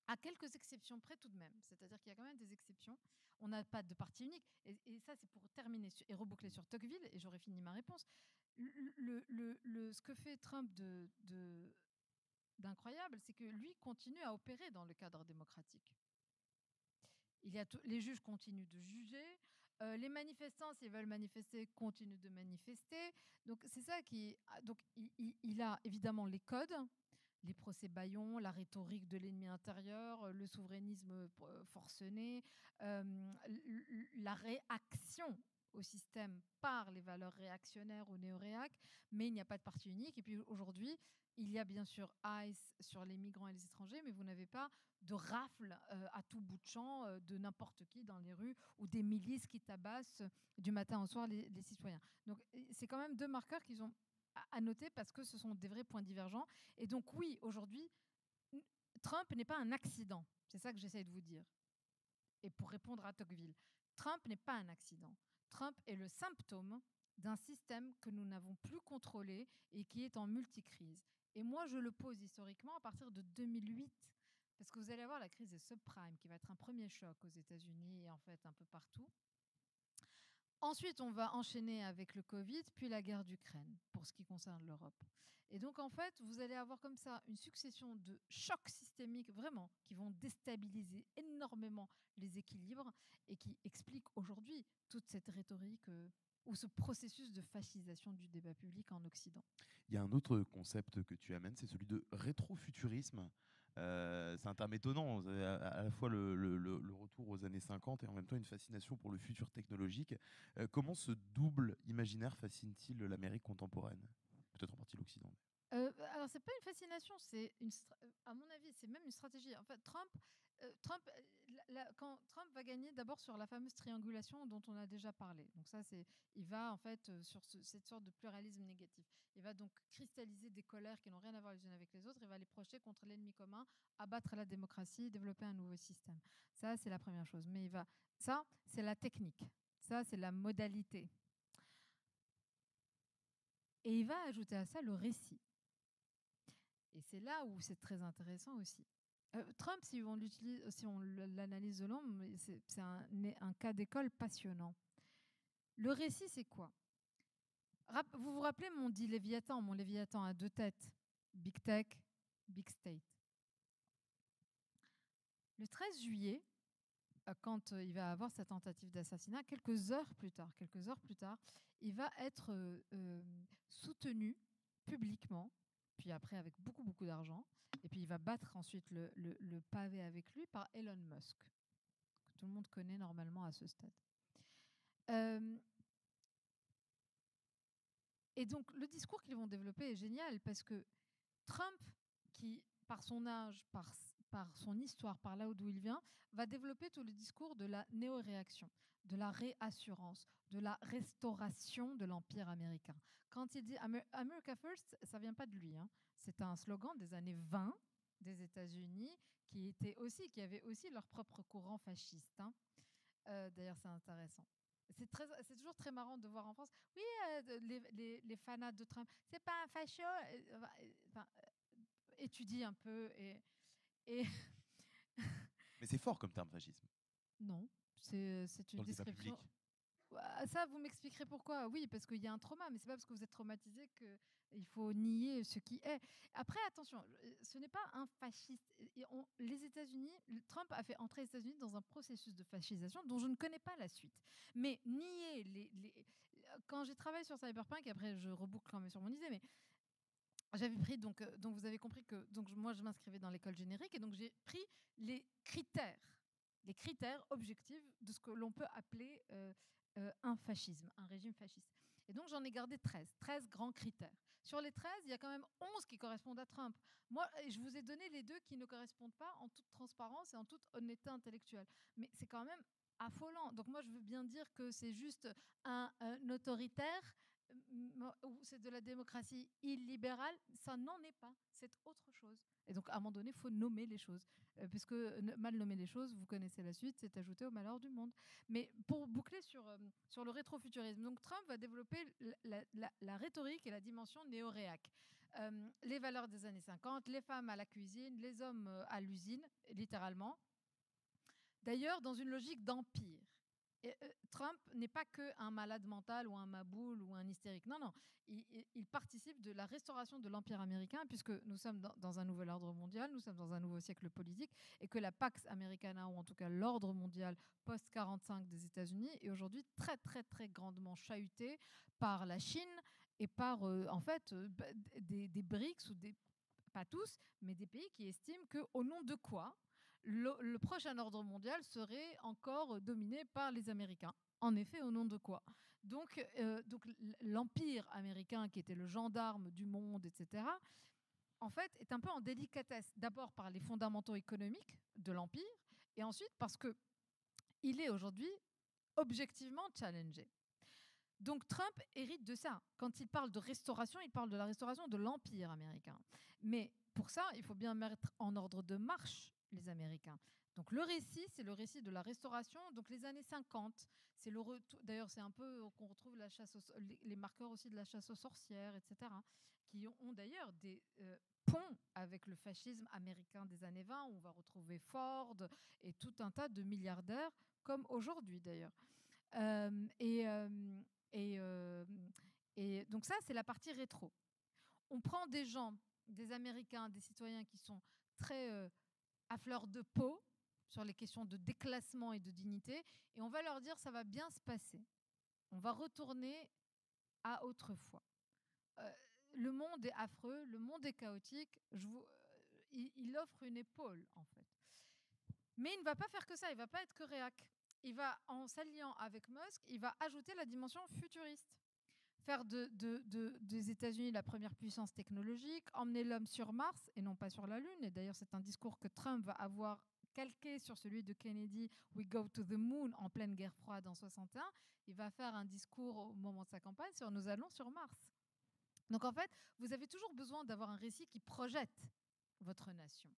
À quelques exceptions près tout de même. C'est-à-dire qu'il y a quand même des exceptions. On n'a pas de parti unique. Et ça, c'est pour terminer et reboucler sur Tocqueville, et j'aurais fini ma réponse. Ce que fait Trump d'incroyable, c'est que lui continue à opérer dans le cadre démocratique. Les juges continuent de juger. Les manifestants, s'ils veulent manifester, continuent de manifester. Donc c'est ça donc il a évidemment les codes, les procès bâillons, la rhétorique de l'ennemi intérieur, le souverainisme forcené, la réaction au système par les valeurs réactionnaires ou néo-réac, mais il n'y a pas de parti unique. Et puis aujourd'hui, il y a bien sûr ICE sur les migrants et les étrangers, mais vous n'avez pas de rafle à tout bout de champ de n'importe qui dans les rues, ou des milices qui tabassent du matin au soir les citoyens. Donc c'est quand même deux marqueurs qu'ils ont à noter, parce que ce sont des vrais points divergents. Et donc oui, aujourd'hui, Trump n'est pas un accident. C'est ça que j'essaie de vous dire. Et pour répondre à Tocqueville, Trump n'est pas un accident. Trump est le symptôme d'un système que nous n'avons plus contrôlé et qui est en multicrise. Et moi, je le pose historiquement à partir de 2008, parce que vous allez avoir la crise des subprimes qui va être un premier choc aux États-Unis et en fait un peu partout. Ensuite, on va enchaîner avec le Covid, puis la guerre d'Ukraine, pour ce qui concerne l'Europe. Et donc, en fait, vous allez avoir comme ça une succession de chocs systémiques, vraiment, qui vont déstabiliser énormément les équilibres et qui expliquent aujourd'hui toute cette rhétorique ou ce processus de fascisation du débat public en Occident. Il y a un autre concept que tu amènes, c'est celui de rétrofuturisme. C'est un terme étonnant, à la fois le retour aux années 50 et en même temps une fascination pour le futur technologique. Comment ce double imaginaire fascine-t-il l'Amérique contemporaine? Peut-être en partie l'Occident. Alors, c'est pas une fascination, à mon avis, c'est même une stratégie. En fait, quand Trump va gagner d'abord sur la fameuse triangulation dont on a déjà parlé. Donc ça, il va en fait sur cette sorte de pluralisme négatif. Il va donc cristalliser des colères qui n'ont rien à voir les unes avec les autres. Il va les projeter contre l'ennemi commun, abattre la démocratie, développer un nouveau système. Ça, c'est la première chose. Mais ça, c'est la technique. Ça, c'est la modalité. Et il va ajouter à ça le récit. Et c'est là où c'est très intéressant aussi. Trump, si on l'analyse de loin, c'est un cas d'école passionnant. Le récit, c'est quoi? Vous vous rappelez mon Léviathan à deux têtes? Big Tech, Big State. Le 13 juillet, quand il va avoir sa tentative d'assassinat, quelques heures plus tard, il va être soutenu publiquement, puis après avec beaucoup, beaucoup d'argent, et puis il va battre ensuite le pavé avec lui par Elon Musk, que tout le monde connaît normalement à ce stade. Et donc, le discours qu'ils vont développer est génial parce que Trump, qui, par son âge, par son histoire, par là d'où il vient, va développer tout le discours de la néo-réaction, de la réassurance, de la restauration de l'Empire américain. Quand il dit America First, ça ne vient pas de lui. Hein. C'est un slogan des années 20 des États-Unis qui avait aussi leur propre courant fasciste. Hein. D'ailleurs, c'est intéressant. C'est toujours très marrant de voir en France, oui, les fanats de Trump, c'est pas un facho. Enfin, étudie un peu et Mais c'est fort comme terme fascisme. non, c'est Dans une le débat description. public. Ça, vous m'expliquerez pourquoi. Oui, parce qu'il y a un trauma, mais c'est pas parce que vous êtes traumatisé qu'il faut nier ce qui est. Après, attention, ce n'est pas un fasciste. Les États-Unis, Trump a fait entrer les États-Unis dans un processus de fascisation dont je ne connais pas la suite. Mais nier quand j'ai travaillé sur Cyberpunk, après je reboucle quand même sur mon idée, mais j'avais pris donc vous avez compris que moi je m'inscrivais dans l'école générique et donc j'ai pris les critères objectifs de ce que l'on peut appeler un fascisme, un régime fasciste. Et donc j'en ai gardé 13 grands critères. Sur les 13, il y a quand même 11 qui correspondent à Trump. Moi, je vous ai donné les 2 qui ne correspondent pas en toute transparence et en toute honnêteté intellectuelle. Mais c'est quand même affolant. Donc moi, je veux bien dire que c'est juste un autoritaire ou c'est de la démocratie illibérale, ça n'en est pas, c'est autre chose. Et donc, à un moment donné, il faut nommer les choses. Puisque mal nommer les choses, vous connaissez la suite, c'est ajouter au malheur du monde. Mais pour boucler sur le rétrofuturisme, donc Trump va développer la rhétorique et la dimension néo-réac. Les valeurs des années 50, les femmes à la cuisine, les hommes à l'usine, littéralement. D'ailleurs, dans une logique d'empire. Et, Trump n'est pas qu'un malade mental ou un maboule ou un hystérique. Non, non. Il participe de la restauration de l'Empire américain, puisque nous sommes dans un nouvel ordre mondial, nous sommes dans un nouveau siècle politique, et que la Pax Americana, ou en tout cas l'ordre mondial post-45 des États-Unis, est aujourd'hui très, très, très grandement chahuté par la Chine et par, en fait, des BRICS, ou pas tous, mais des pays qui estiment qu'au nom de quoi le prochain ordre mondial serait encore dominé par les Américains. En effet, au nom de quoi? Donc l'Empire américain, qui était le gendarme du monde, etc., en fait, est un peu en délicatesse. D'abord par les fondamentaux économiques de l'Empire, et ensuite parce qu'il est aujourd'hui objectivement challengé. Donc Trump hérite de ça. Quand il parle de restauration, il parle de la restauration de l'Empire américain. Mais pour ça, il faut bien mettre en ordre de marche les Américains. Donc le récit, c'est le récit de la restauration, donc les années 50. C'est le retour. D'ailleurs, c'est un peu qu'on retrouve la chasse les marqueurs aussi de la chasse aux sorcières, etc., qui ont d'ailleurs des ponts avec le fascisme américain des années 20, où on va retrouver Ford et tout un tas de milliardaires, comme aujourd'hui d'ailleurs. Euh, et, euh, et donc ça, c'est la partie rétro. On prend des gens, des Américains, des citoyens qui sont très à fleur de peau sur les questions de déclassement et de dignité, et on va leur dire ça va bien se passer. On va retourner à autrefois. Le monde est affreux, le monde est chaotique. Il offre une épaule, en fait. Mais il ne va pas faire que ça, il ne va pas être que réac. Il va, en s'alliant avec Musk, il va ajouter la dimension futuriste. Faire des États-Unis la première puissance technologique, emmener l'homme sur Mars et non pas sur la Lune. Et d'ailleurs, c'est un discours que Trump va avoir calqué sur celui de Kennedy, We go to the moon, en pleine guerre froide en 61. Il va faire un discours au moment de sa campagne sur nous allons sur Mars. Donc en fait, vous avez toujours besoin d'avoir un récit qui projette votre nation.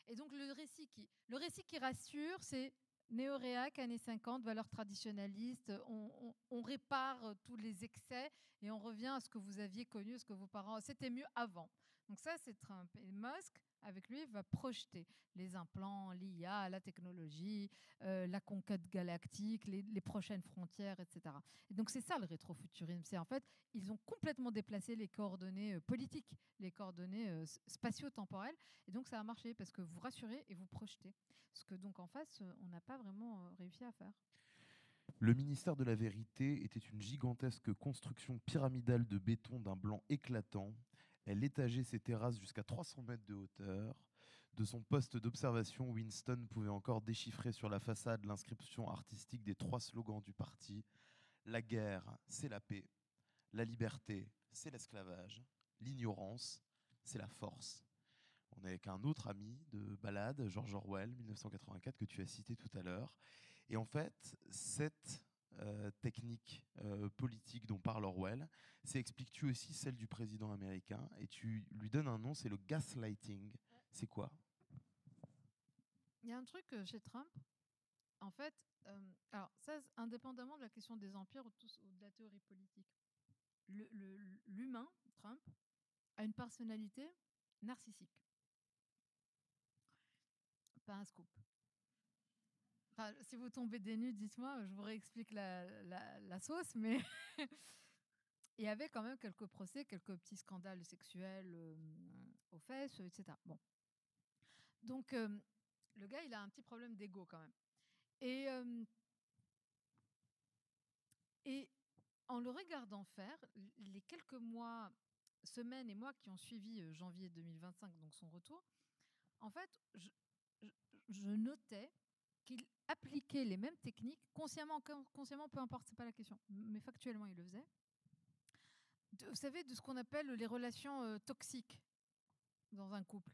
Et donc le récit qui rassure, c'est néo-réac, années 50, valeurs traditionnalistes, on répare tous les excès et on revient à ce que vous aviez connu, ce que vos parents... C'était mieux avant. Donc ça, c'est Trump. Et Musk, avec lui, va projeter les implants, l'IA, la technologie, la conquête galactique, les prochaines frontières, etc. Et donc c'est ça le rétrofuturisme. C'est en fait, ils ont complètement déplacé les coordonnées politiques, les coordonnées spatio-temporelles. Et donc ça a marché parce que vous rassurez et vous projetez. Ce que donc en face, on n'a pas vraiment réussi à faire. Le ministère de la Vérité était une gigantesque construction pyramidale de béton d'un blanc éclatant. Elle étageait ses terrasses jusqu'à 300 mètres de hauteur. De son poste d'observation, Winston pouvait encore déchiffrer sur la façade l'inscription artistique des 3 slogans du parti. La guerre, c'est la paix. La liberté, c'est l'esclavage. L'ignorance, c'est la force. On est avec un autre ami de balade, George Orwell, 1984, que tu as cité tout à l'heure. Et en fait, cette technique politique dont parle Orwell, c'est expliques-tu aussi celle du président américain et tu lui donnes un nom, c'est le gaslighting. C'est quoi? Il y a un truc chez Trump, en fait, alors ça, indépendamment de la question des empires ou de la théorie politique, l'humain, Trump, a une personnalité narcissique. Pas un scoop. Enfin, si vous tombez des nues, dites-moi, je vous réexplique la sauce, mais il y avait quand même quelques procès, quelques petits scandales sexuels aux fesses, etc. Bon. Donc, le gars, il a un petit problème d'ego quand même. Et en le regardant faire, les quelques mois, semaines et mois qui ont suivi janvier 2025, donc son retour, en fait, je notais qu'il appliquait les mêmes techniques, consciemment, inconsciemment, peu importe, c'est pas la question, mais factuellement, il le faisait. Vous savez, de ce qu'on appelle les relations toxiques dans un couple.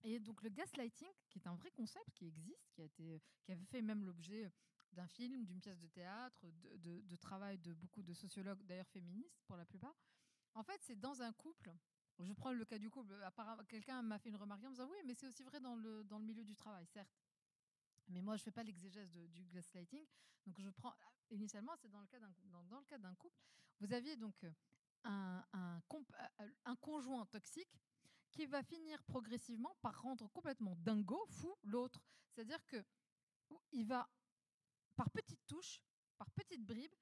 Et donc le gaslighting, qui est un vrai concept qui existe, qui avait fait même l'objet d'un film, d'une pièce de théâtre, de travail de beaucoup de sociologues, d'ailleurs féministes pour la plupart. En fait, c'est dans un couple. Je prends le cas du couple. Quelqu'un m'a fait une remarque en me disant oui, mais c'est aussi vrai dans le milieu du travail, certes. Mais moi, je ne fais pas l'exégèse du gaslighting. Donc, je prends. Initialement, c'est dans le cas d'un couple. Vous aviez donc un conjoint toxique qui va finir progressivement par rendre complètement dingo, fou, l'autre. C'est-à-dire que il va, par petites touches, par petites bribes,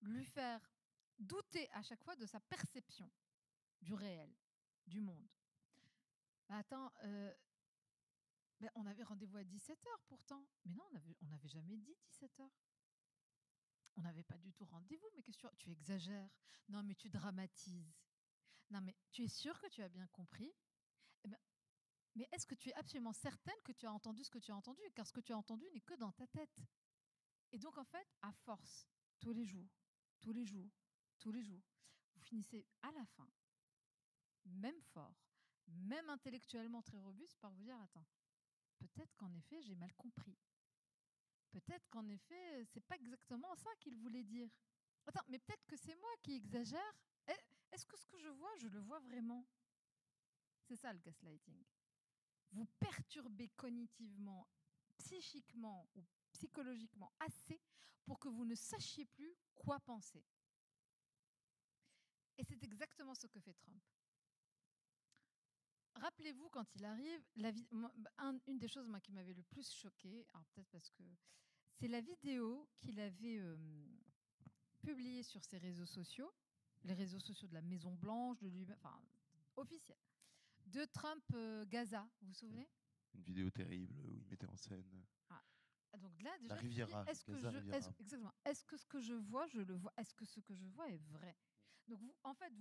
lui faire douter à chaque fois de sa perception du réel, du monde. Attends, on avait rendez-vous à 17h pourtant. Mais non, on n'avait jamais dit 17h. On n'avait pas du tout rendez-vous. Mais qu'est-ce que tu exagères? Non, mais tu dramatises. Non, mais tu es sûre que tu as bien compris? Eh ben, mais est-ce que tu es absolument certaine que tu as entendu ce que tu as entendu? Car ce que tu as entendu n'est que dans ta tête. Et donc, en fait, à force, tous les jours, tous les jours, tous les jours, vous finissez à la fin, même fort, même intellectuellement très robuste, par vous dire, attends, peut-être qu'en effet, j'ai mal compris. Peut-être qu'en effet, c'est pas exactement ça qu'il voulait dire. Attends, mais peut-être que c'est moi qui exagère. Est-ce que ce que je vois, je le vois vraiment? C'est ça le gaslighting. Vous perturbez cognitivement, psychiquement ou psychologiquement assez pour que vous ne sachiez plus quoi penser. Et c'est exactement ce que fait Trump. Rappelez-vous, quand il arrive, une des choses qui m'avait le plus choquée, alors peut-être parce que c'est la vidéo qu'il avait publiée sur ses réseaux sociaux, les réseaux sociaux de la Maison Blanche, de lui, enfin officiel, de Trump Gaza. Vous vous souvenez? Une vidéo terrible où il mettait en scène donc là, déjà, la Riviera. Exactement. Est-ce que ce que je vois, je le vois? Est-ce que ce que je vois est vrai? Donc, en fait,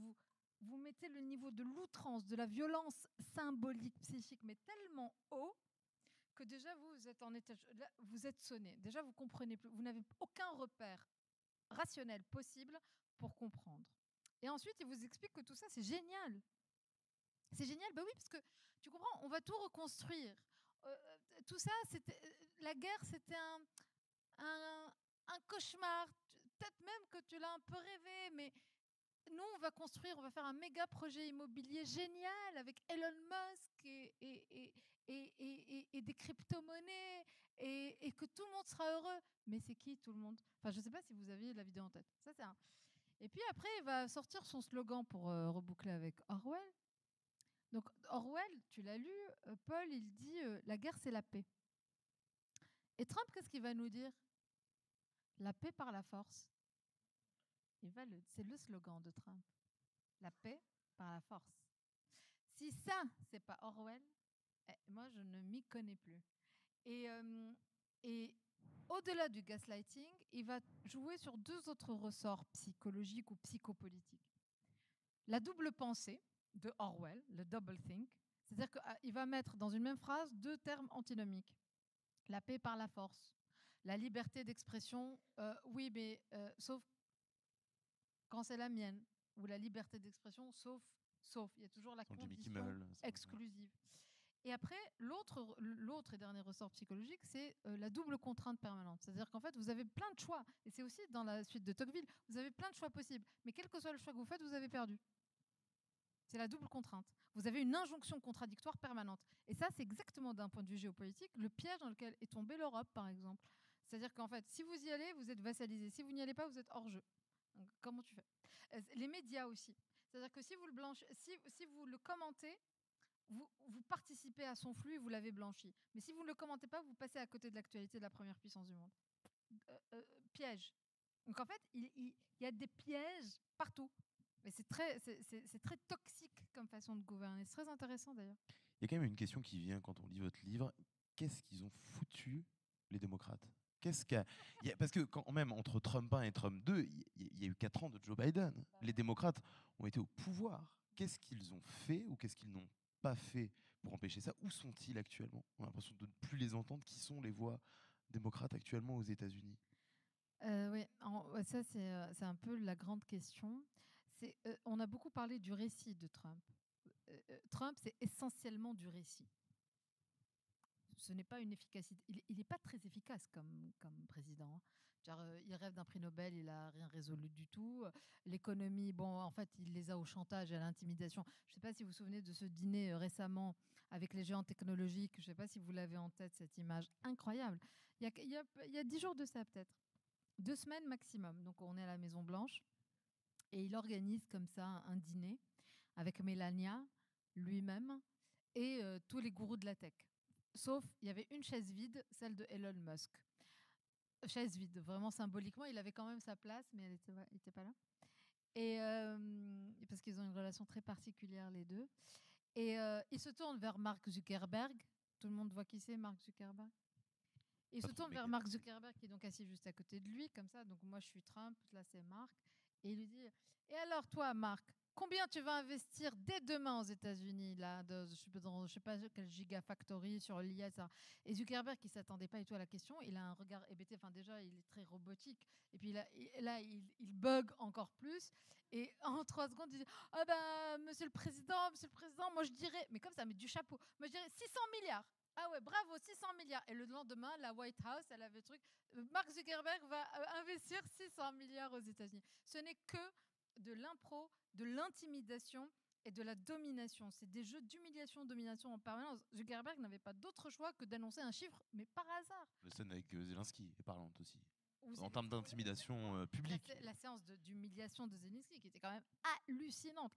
vous mettez le niveau de l'outrance, de la violence symbolique, psychique, mais tellement haut que déjà vous êtes en état, vous êtes sonné. Déjà, vous comprenez plus. Vous n'avez aucun repère rationnel possible pour comprendre. Et ensuite, il vous explique que tout ça, c'est génial. C'est génial, bah oui, parce que tu comprends, on va tout reconstruire. Tout ça, la guerre, c'était un cauchemar. Peut-être même que tu l'as un peu rêvé, mais nous, on va construire, on va faire un méga projet immobilier génial avec Elon Musk et des crypto-monnaies et que tout le monde sera heureux. Mais c'est qui tout le monde? Enfin, je ne sais pas si vous aviez la vidéo en tête. Ça, c'est un. Et puis après, il va sortir son slogan pour reboucler avec Orwell. Donc Orwell, tu l'as lu, Paul, il dit la guerre c'est la paix. Et Trump, qu'est-ce qu'il va nous dire? La paix par la force. C'est le slogan de Trump. La paix par la force. Si ça, c'est pas Orwell, moi je ne m'y connais plus. Et au-delà du gaslighting, il va jouer sur deux autres ressorts psychologiques ou psychopolitiques. La double pensée de Orwell, le double think, c'est-à-dire qu'il va mettre dans une même phrase deux termes antinomiques. La paix par la force, la liberté d'expression, oui, mais sauf quand c'est la mienne, ou la liberté d'expression, sauf, il y a toujours la condition exclusive. Et après, l'autre et dernier ressort psychologique, c'est la double contrainte permanente. C'est-à-dire qu'en fait, vous avez plein de choix. Et c'est aussi dans la suite de Tocqueville, vous avez plein de choix possibles. Mais quel que soit le choix que vous faites, vous avez perdu. C'est la double contrainte. Vous avez une injonction contradictoire permanente. Et ça, c'est exactement d'un point de vue géopolitique le piège dans lequel est tombée l'Europe, par exemple. C'est-à-dire qu'en fait, si vous y allez, vous êtes vassalisé. Si vous n'y allez pas, vous êtes hors jeu. Donc, comment tu fais? Les médias aussi. C'est-à-dire que si vous le commentez, vous participez à son flux et vous l'avez blanchi. Mais si vous ne le commentez pas, vous passez à côté de l'actualité de la première puissance du monde. Piège. Donc en fait, il y a des pièges partout. Mais c'est très toxique comme façon de gouverner. C'est très intéressant d'ailleurs. Il y a quand même une question qui vient quand on lit votre livre. Qu'est-ce qu'ils ont foutu, les démocrates? Parce que quand même, entre Trump 1 et Trump 2, il y a eu 4 ans de Joe Biden. Les démocrates ont été au pouvoir. Qu'est-ce qu'ils ont fait ou qu'est-ce qu'ils n'ont pas fait pour empêcher ça? Où sont-ils actuellement? On a l'impression de ne plus les entendre. Qui sont les voix démocrates actuellement aux États-Unis? Oui, ça c'est un peu la grande question. On a beaucoup parlé du récit de Trump. Trump, c'est essentiellement du récit. Ce n'est pas une efficacité. Il n'est pas très efficace comme président. Hein. Genre, il rêve d'un prix Nobel, il n'a rien résolu du tout. L'économie, bon, en fait, il les a au chantage et à l'intimidation. Je ne sais pas si vous vous souvenez de ce dîner récemment avec les géants technologiques. Je ne sais pas si vous l'avez en tête, cette image incroyable. Il y a 10 jours de ça, peut-être. 2 semaines maximum. Donc, on est à la Maison-Blanche. Et il organise comme ça un dîner avec Melania, lui-même, et tous les gourous de la tech. Sauf, il y avait une chaise vide, celle de Elon Musk. Chaise vide, vraiment symboliquement, il avait quand même sa place, mais il n'était pas là. Et parce qu'ils ont une relation très particulière, les deux. Et il se tourne vers Mark Zuckerberg. Tout le monde voit qui c'est, Mark Zuckerberg. Il se tourne vers Mark Zuckerberg, qui est donc assis juste à côté de lui, comme ça. Donc moi, je suis Trump, là, c'est Mark. Et il lui dit, et alors toi, Mark, combien tu vas investir dès demain aux États-Unis, là, je sais pas quel gigafactory sur l'IA, ça. Et Zuckerberg, qui s'attendait pas du tout à la question, il a un regard hébété. Enfin, déjà, il est très robotique. Et puis là, il bug encore plus. Et en 3 secondes, il dit, ah ben, monsieur le président, moi je dirais, mais comme ça, mais du chapeau, moi je dirais 600 milliards. Ah ouais, bravo, 600 milliards. Et le lendemain, la White House, elle avait le truc. Mark Zuckerberg va investir 600 milliards aux États-Unis. Ce n'est que de l'impro, de l'intimidation et de la domination. C'est des jeux d'humiliation-domination en permanence. Zuckerberg n'avait pas d'autre choix que d'annoncer un chiffre, mais par hasard. La scène avec Zelensky est parlante aussi. En termes d'intimidation publique. La séance d'humiliation de Zelensky qui était quand même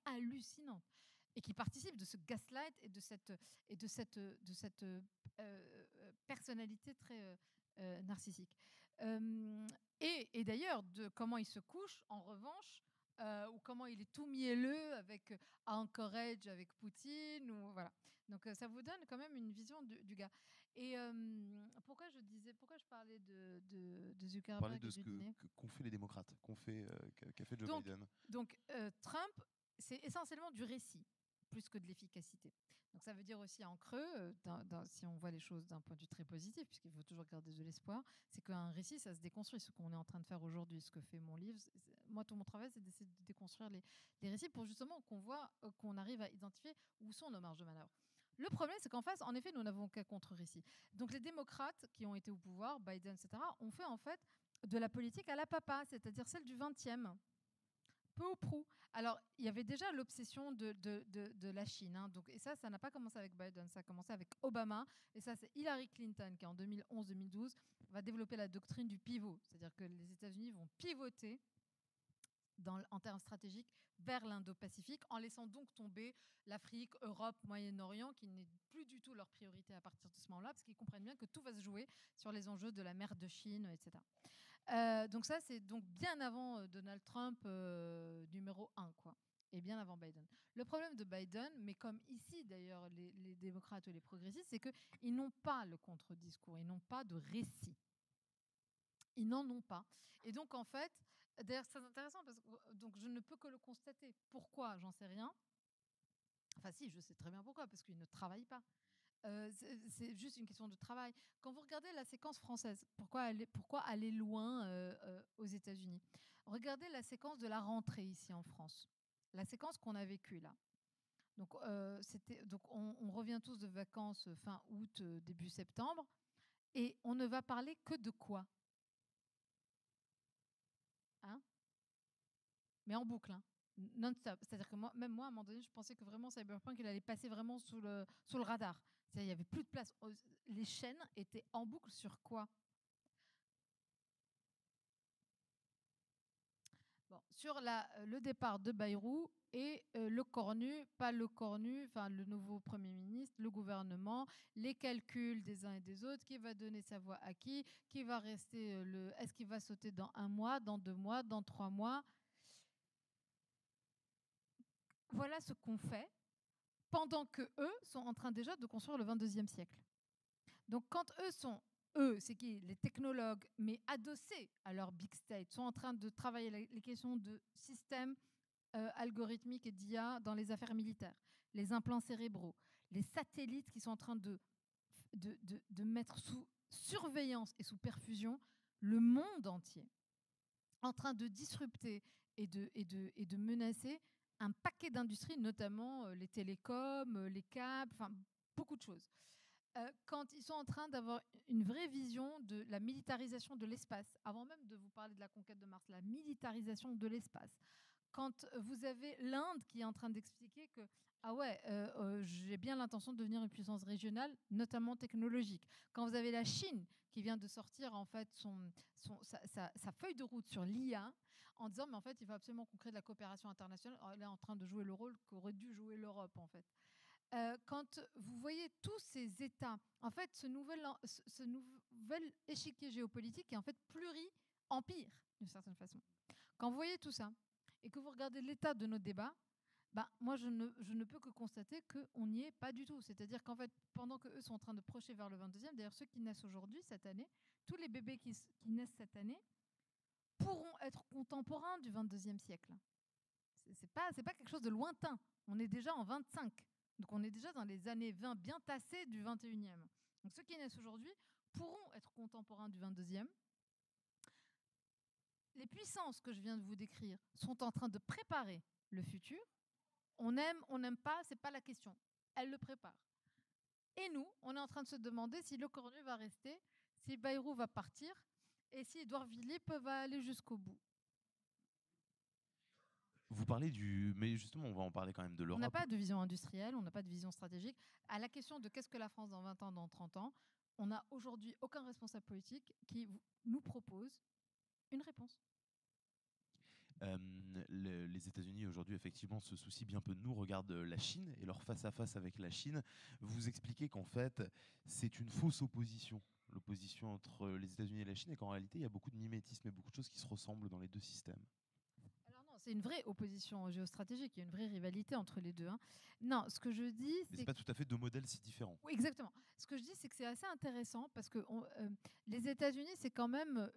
hallucinante. Et qui participe de ce gaslight et de cette personnalité très narcissique. Et d'ailleurs, de comment il se couche, en revanche, ou comment il est tout mielleux avec Anchorage, avec Poutine, ou voilà. Donc ça vous donne quand même une vision du gars. Et pourquoi je parlais de Zuckerberg? Parler de ce qu'ont fait les démocrates, qu'a fait Joe Biden. Donc Trump, c'est essentiellement du récit plus que de l'efficacité. Donc ça veut dire aussi en creux, si on voit les choses d'un point de vue très positif, puisqu'il faut toujours garder de l'espoir, c'est qu'un récit, ça se déconstruit. Ce qu'on est en train de faire aujourd'hui, ce que fait mon livre, moi tout mon travail, c'est d'essayer de déconstruire les récits pour justement qu'on voit, qu'on arrive à identifier où sont nos marges de manœuvre. Le problème, c'est qu'en face, en effet, nous n'avons qu'un contre-récit. Donc les démocrates qui ont été au pouvoir, Biden, etc., ont fait en fait de la politique à la papa, c'est-à-dire celle du 20e. Peu ou prou. Alors, il y avait déjà l'obsession de la Chine. Hein, donc, et ça n'a pas commencé avec Biden, ça a commencé avec Obama. Et ça, c'est Hillary Clinton qui, en 2011-2012, va développer la doctrine du pivot. C'est-à-dire que les États-Unis vont pivoter en termes stratégiques vers l'Indo-Pacifique, en laissant donc tomber l'Afrique, Europe, Moyen-Orient, qui n'est plus du tout leur priorité à partir de ce moment-là, parce qu'ils comprennent bien que tout va se jouer sur les enjeux de la mer de Chine, etc. Donc ça, c'est donc bien avant Donald Trump numéro 1, quoi, et bien avant Biden. Le problème de Biden, mais comme ici d'ailleurs les démocrates ou les progressistes, c'est qu'ils n'ont pas le contre-discours, ils n'ont pas de récit. Ils n'en ont pas. Et donc, en fait, d'ailleurs, c'est intéressant parce que donc, je ne peux que le constater. Pourquoi? J'en sais rien. Enfin, si, je sais très bien pourquoi, parce qu'ils ne travaillent pas. C'est juste une question de travail. Quand vous regardez la séquence française, pourquoi aller loin aux États-Unis? Regardez la séquence de la rentrée ici en France, la séquence qu'on a vécue là. Donc, on revient tous de vacances fin août, début septembre, et on ne va parler que de quoi? Hein? Mais en boucle, hein, non-stop. C'est-à-dire que même moi, à un moment donné, je pensais que vraiment Cyberpunk, il allait passer vraiment sous le radar. Il n'y avait plus de place. Les chaînes étaient en boucle sur quoi? Bon, sur le départ de Bayrou et le cornu, pas le cornu, enfin le nouveau Premier ministre, le gouvernement, les calculs des uns et des autres, qui va donner sa voix à qui va rester, est-ce qu'il va sauter dans 1 mois, dans 2 mois, dans 3 mois? Voilà ce qu'on fait pendant que eux sont en train déjà de construire le 22e siècle. Donc quand eux, c'est qui? Les technologues, mais adossés à leur big state, sont en train de travailler les questions de systèmes algorithmiques et d'IA dans les affaires militaires, les implants cérébraux, les satellites qui sont en train de mettre sous surveillance et sous perfusion le monde entier, en train de disrupter et de menacer un paquet d'industries, notamment les télécoms, les câbles, enfin beaucoup de choses. Quand ils sont en train d'avoir une vraie vision de la militarisation de l'espace, avant même de vous parler de la conquête de Mars, la militarisation de l'espace. Quand vous avez l'Inde qui est en train d'expliquer que ah ouais, j'ai bien l'intention de devenir une puissance régionale, notamment technologique. Quand vous avez la Chine qui vient de sortir en fait sa feuille de route sur l'IA, en disant mais en fait il va absolument qu'on crée de la coopération internationale. Alors, elle est en train de jouer le rôle qu'aurait dû jouer l'Europe en fait. Quand vous voyez tous ces États, en fait, ce nouvel échiquier géopolitique est en fait pluri-empire, d'une certaine façon. Quand vous voyez tout ça, et que vous regardez l'état de nos débats, bah, moi, je ne peux que constater qu'on n'y est pas du tout. C'est-à-dire qu'en fait, pendant qu'eux sont en train de projeter vers le 22e, d'ailleurs, ceux qui naissent aujourd'hui, cette année, tous les bébés qui naissent cette année, pourront être contemporains du 22e siècle. C'est pas quelque chose de lointain. On est déjà en 25. Donc on est déjà dans les années 20 bien tassées du 21e. Donc ceux qui naissent aujourd'hui pourront être contemporains du 22e. Les puissances que je viens de vous décrire sont en train de préparer le futur. On aime, on n'aime pas, c'est pas la question. Elles le préparent. Et nous, on est en train de se demander si Le Cornu va rester, si Bayrou va partir, et si Édouard Villiers peut aller jusqu'au bout. Vous parlez mais justement, on va en parler quand même de l'Europe. On n'a pas de vision industrielle, on n'a pas de vision stratégique. À la question de qu'est-ce que la France dans 20 ans, dans 30 ans, on n'a aujourd'hui aucun responsable politique qui nous propose une réponse. Les États-Unis aujourd'hui effectivement se soucient bien peu de nous, regardent la Chine et leur face-à-face avec la Chine. Vous expliquez qu'en fait c'est une fausse opposition, l'opposition entre les États-Unis et la Chine, et qu'en réalité il y a beaucoup de mimétisme et beaucoup de choses qui se ressemblent dans les deux systèmes. Alors non, c'est une vraie opposition géostratégique, il y a une vraie rivalité entre les deux. Hein. Non, ce que je dis, mais c'est pas tout à fait deux modèles si différents. Oui, exactement. Ce que je dis, c'est que c'est assez intéressant parce que les États-Unis, c'est quand même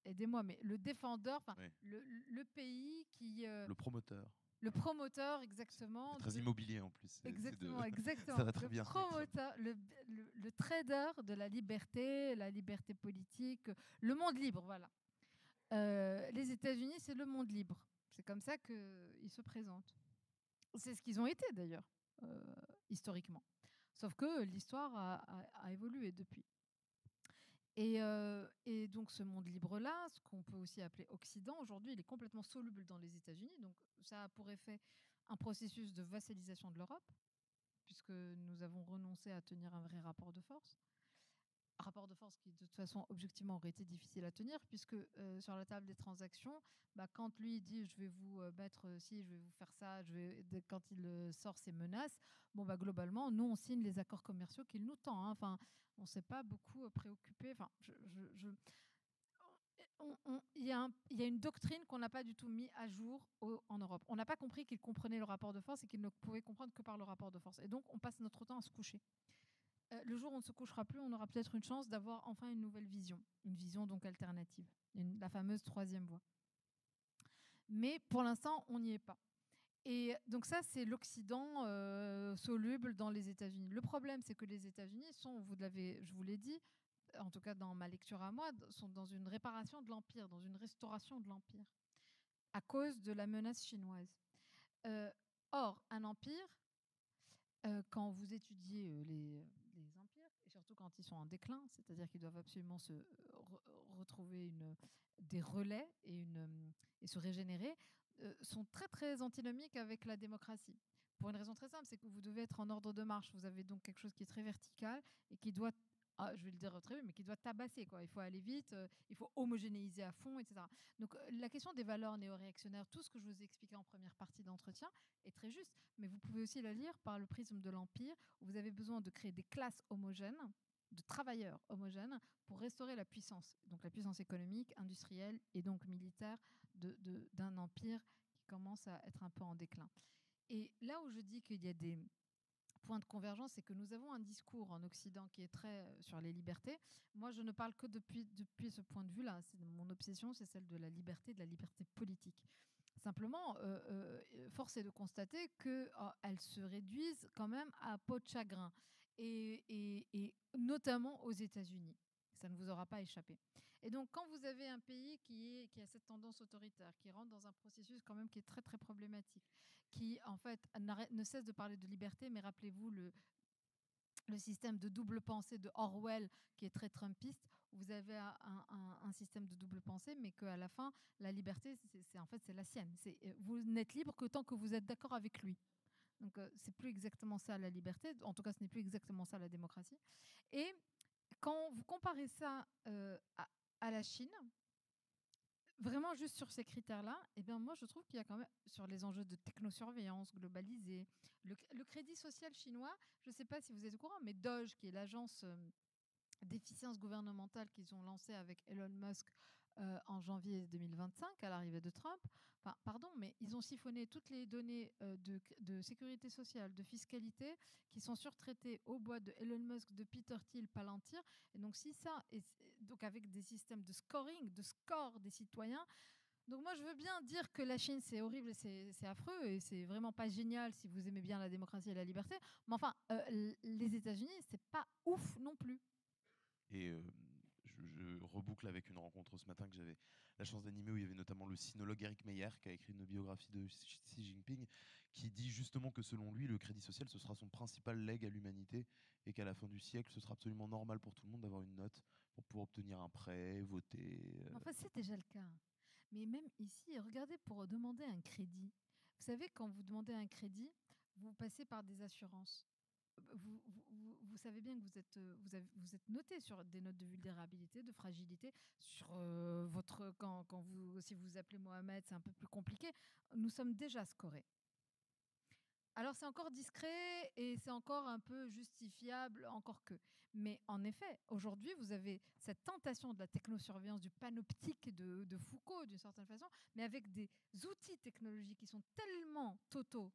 aidez-moi, mais le défendeur, Oui. le pays qui... Le promoteur. Le promoteur, exactement. C'est très immobilier en plus. Exactement, exactement. Ça va très bien. Le promoteur, le trader de la liberté politique, le monde libre, voilà. Les États-Unis, c'est le monde libre. C'est comme ça qu'ils se présentent. C'est ce qu'ils ont été d'ailleurs, historiquement. Sauf que l'histoire a évolué depuis. Et donc ce monde libre-là, ce qu'on peut aussi appeler Occident, aujourd'hui, il est complètement soluble dans les États-Unis. Donc ça a pour effet un processus de vassalisation de l'Europe, puisque nous avons renoncé à tenir un vrai rapport de force. rapport de force qui, de toute façon, objectivement, aurait été difficile à tenir, puisque sur la table des transactions, quand lui dit je vais vous mettre ci, je vais vous faire ça, quand il sort ses menaces, globalement, nous, on signe les accords commerciaux qu'il nous tend. Hein. Enfin, on ne s'est pas beaucoup préoccupé. Enfin, il y a une doctrine qu'on n'a pas du tout mis à jour en Europe. On n'a pas compris qu'il comprenait le rapport de force et qu'il ne pouvait comprendre que par le rapport de force. Et donc, on passe notre temps à se coucher. Le jour où on ne se couchera plus, on aura peut-être une chance d'avoir enfin une nouvelle vision. Une vision donc alternative. La fameuse troisième voie. Mais pour l'instant, on n'y est pas. Et donc ça, c'est l'Occident soluble dans les États-Unis. Le problème, c'est que les États-Unis sont, je vous l'ai dit, en tout cas dans ma lecture à moi, sont dans une réparation de l'Empire, dans une restauration de l'Empire, à cause de la menace chinoise. Or, un empire, quand vous étudiez les empires, et surtout quand ils sont en déclin, c'est-à-dire qu'ils doivent absolument se retrouver des relais et se régénérer, sont très très antinomiques avec la démocratie. Pour une raison très simple, c'est que vous devez être en ordre de marche. Vous avez donc quelque chose qui est très vertical et qui doit, je vais le dire très vite, mais qui doit tabasser. Quoi. Il faut aller vite, il faut homogénéiser à fond, etc. Donc la question des valeurs néo-réactionnaires, tout ce que je vous ai expliqué en première partie d'entretien, est très juste. Mais vous pouvez aussi la lire par le prisme de l'Empire, où vous avez besoin de créer des classes homogènes, de travailleurs homogènes, pour restaurer la puissance. Donc la puissance économique, industrielle et donc militaire d'un empire qui commence à être un peu en déclin. Et là où je dis qu'il y a des point de convergence, c'est que nous avons un discours en Occident qui est très sur les libertés. Moi, je ne parle que depuis ce point de vue-là. Mon obsession, c'est celle de la liberté politique. Simplement, force est de constater qu'elles se réduisent quand même à peau de chagrin, et notamment aux États-Unis. Ça ne vous aura pas échappé. Et donc, quand vous avez un pays qui a cette tendance autoritaire, qui rentre dans un processus quand même qui est très très problématique, qui en fait ne cesse de parler de liberté, mais rappelez-vous le système de double pensée de Orwell qui est très trumpiste, où vous avez un système de double pensée, mais qu'à la fin, la liberté, c'est la sienne. Vous n'êtes libre que tant que vous êtes d'accord avec lui. Donc, c'est plus exactement ça la liberté. En tout cas, ce n'est plus exactement ça la démocratie. Et quand vous comparez ça à la Chine, vraiment juste sur ces critères-là, moi je trouve qu'il y a quand même, sur les enjeux de technosurveillance globalisée, le crédit social chinois, je ne sais pas si vous êtes au courant, mais Doge, qui est l'agence d'efficience gouvernementale qu'ils ont lancée avec Elon Musk en janvier 2025, à l'arrivée de Trump, mais ils ont siphonné toutes les données de sécurité sociale, de fiscalité, qui sont surtraitées aux boîtes de Elon Musk, de Peter Thiel, Palantir. Et donc, donc avec des systèmes de scoring, de score des citoyens. Donc moi, je veux bien dire que la Chine, c'est horrible, c'est affreux, et c'est vraiment pas génial si vous aimez bien la démocratie et la liberté. Mais enfin, les États-Unis, c'est pas ouf non plus. Et je reboucle avec une rencontre ce matin que j'avais la chance d'animer, où il y avait notamment le sinologue Eric Meyer qui a écrit une biographie de Xi Jinping, qui dit justement que selon lui, le crédit social, ce sera son principal legs à l'humanité, et qu'à la fin du siècle, ce sera absolument normal pour tout le monde d'avoir une note pour pouvoir obtenir un prêt, voter. Enfin, c'est déjà le cas. Mais même ici, regardez, pour demander un crédit. Vous savez, quand vous demandez un crédit, vous passez par des assurances. Vous savez bien que vous êtes noté sur des notes de vulnérabilité, de fragilité, sur si vous vous appelez Mohamed, c'est un peu plus compliqué. Nous sommes déjà scorés. Alors c'est encore discret et c'est encore un peu justifiable, encore que. Mais en effet, aujourd'hui, vous avez cette tentation de la technosurveillance, du panoptique de Foucault, d'une certaine façon, mais avec des outils technologiques qui sont tellement totaux,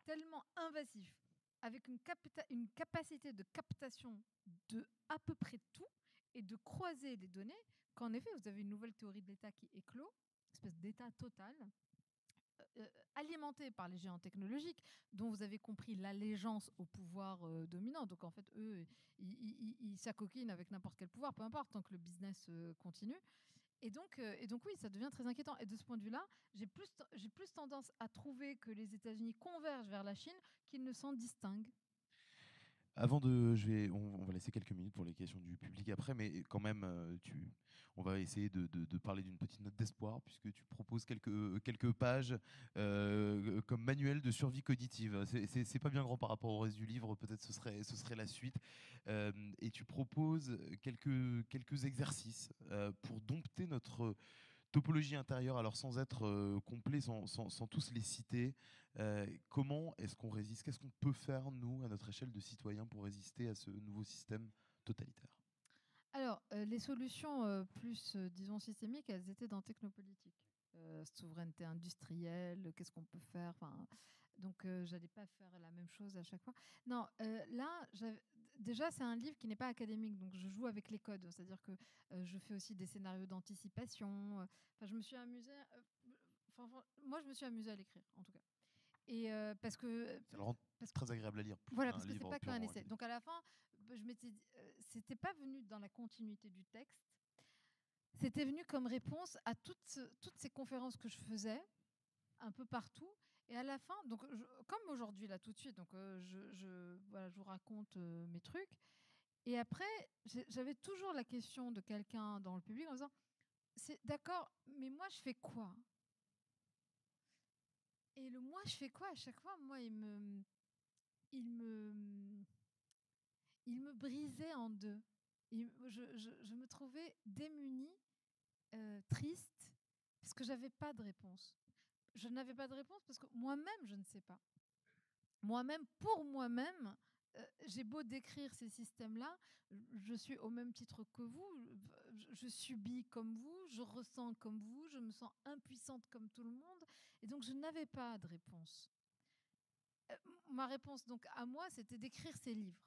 tellement invasifs, avec une capacité de captation de à peu près tout et de croiser les données, qu'en effet, vous avez une nouvelle théorie de l'État qui éclot, une espèce d'État total, alimenté par les géants technologiques, dont vous avez compris l'allégeance au pouvoir dominant. Donc en fait, eux, ils s'acoquinent avec n'importe quel pouvoir, peu importe, tant que le business continue. Et donc oui, ça devient très inquiétant. Et de ce point de vue-là, j'ai plus tendance à trouver que les États-Unis convergent vers la Chine qu'ils ne s'en distinguent. Avant on va laisser quelques minutes pour les questions du public après, mais quand même, on va essayer de parler d'une petite note d'espoir, puisque tu proposes quelques pages comme manuel de survie cognitive. C'est pas bien grand par rapport au reste du livre, peut-être ce serait la suite. Et tu proposes quelques exercices pour dompter notre topologie intérieure, alors sans être complet, sans tous les citer. Comment est-ce qu'on résiste? Qu'est-ce qu'on peut faire, nous, à notre échelle de citoyens, pour résister à ce nouveau système totalitaire? Alors, les solutions plus, disons, systémiques, elles étaient dans technopolitique. Souveraineté industrielle, qu'est-ce qu'on peut faire, enfin, donc j'allais pas faire la même chose à chaque fois. Non, là, déjà, c'est un livre qui n'est pas académique, donc je joue avec les codes. C'est-à-dire que je fais aussi des scénarios d'anticipation. Enfin, je me suis amusée. Moi, je me suis amusée à l'écrire, en tout cas. Et parce que Ça le rend parce très agréable à lire, plus voilà, qu'un parce que c'est livre pas qu'un purement essai. académique. Donc à la fin, je m'étais dit, c'était pas venu dans la continuité du texte, c'était venu comme réponse à toutes ces conférences que je faisais un peu partout. Et à la fin, donc comme aujourd'hui là tout de suite, donc voilà, je vous raconte mes trucs. Et après, j'avais toujours la question de quelqu'un dans le public en disant, c'est d'accord, mais moi je fais quoi? Et le moi je fais quoi à chaque fois, moi il me il me brisait en deux. Je me trouvais démunie, triste, parce que j'avais pas de réponse. Je n'avais pas de réponse parce que moi-même, je ne sais pas. Moi-même, pour moi-même, j'ai beau décrire ces systèmes-là, je suis au même titre que vous, je subis comme vous, je ressens comme vous, je me sens impuissante comme tout le monde, et donc je n'avais pas de réponse. Ma réponse donc à moi, c'était d'écrire ces livres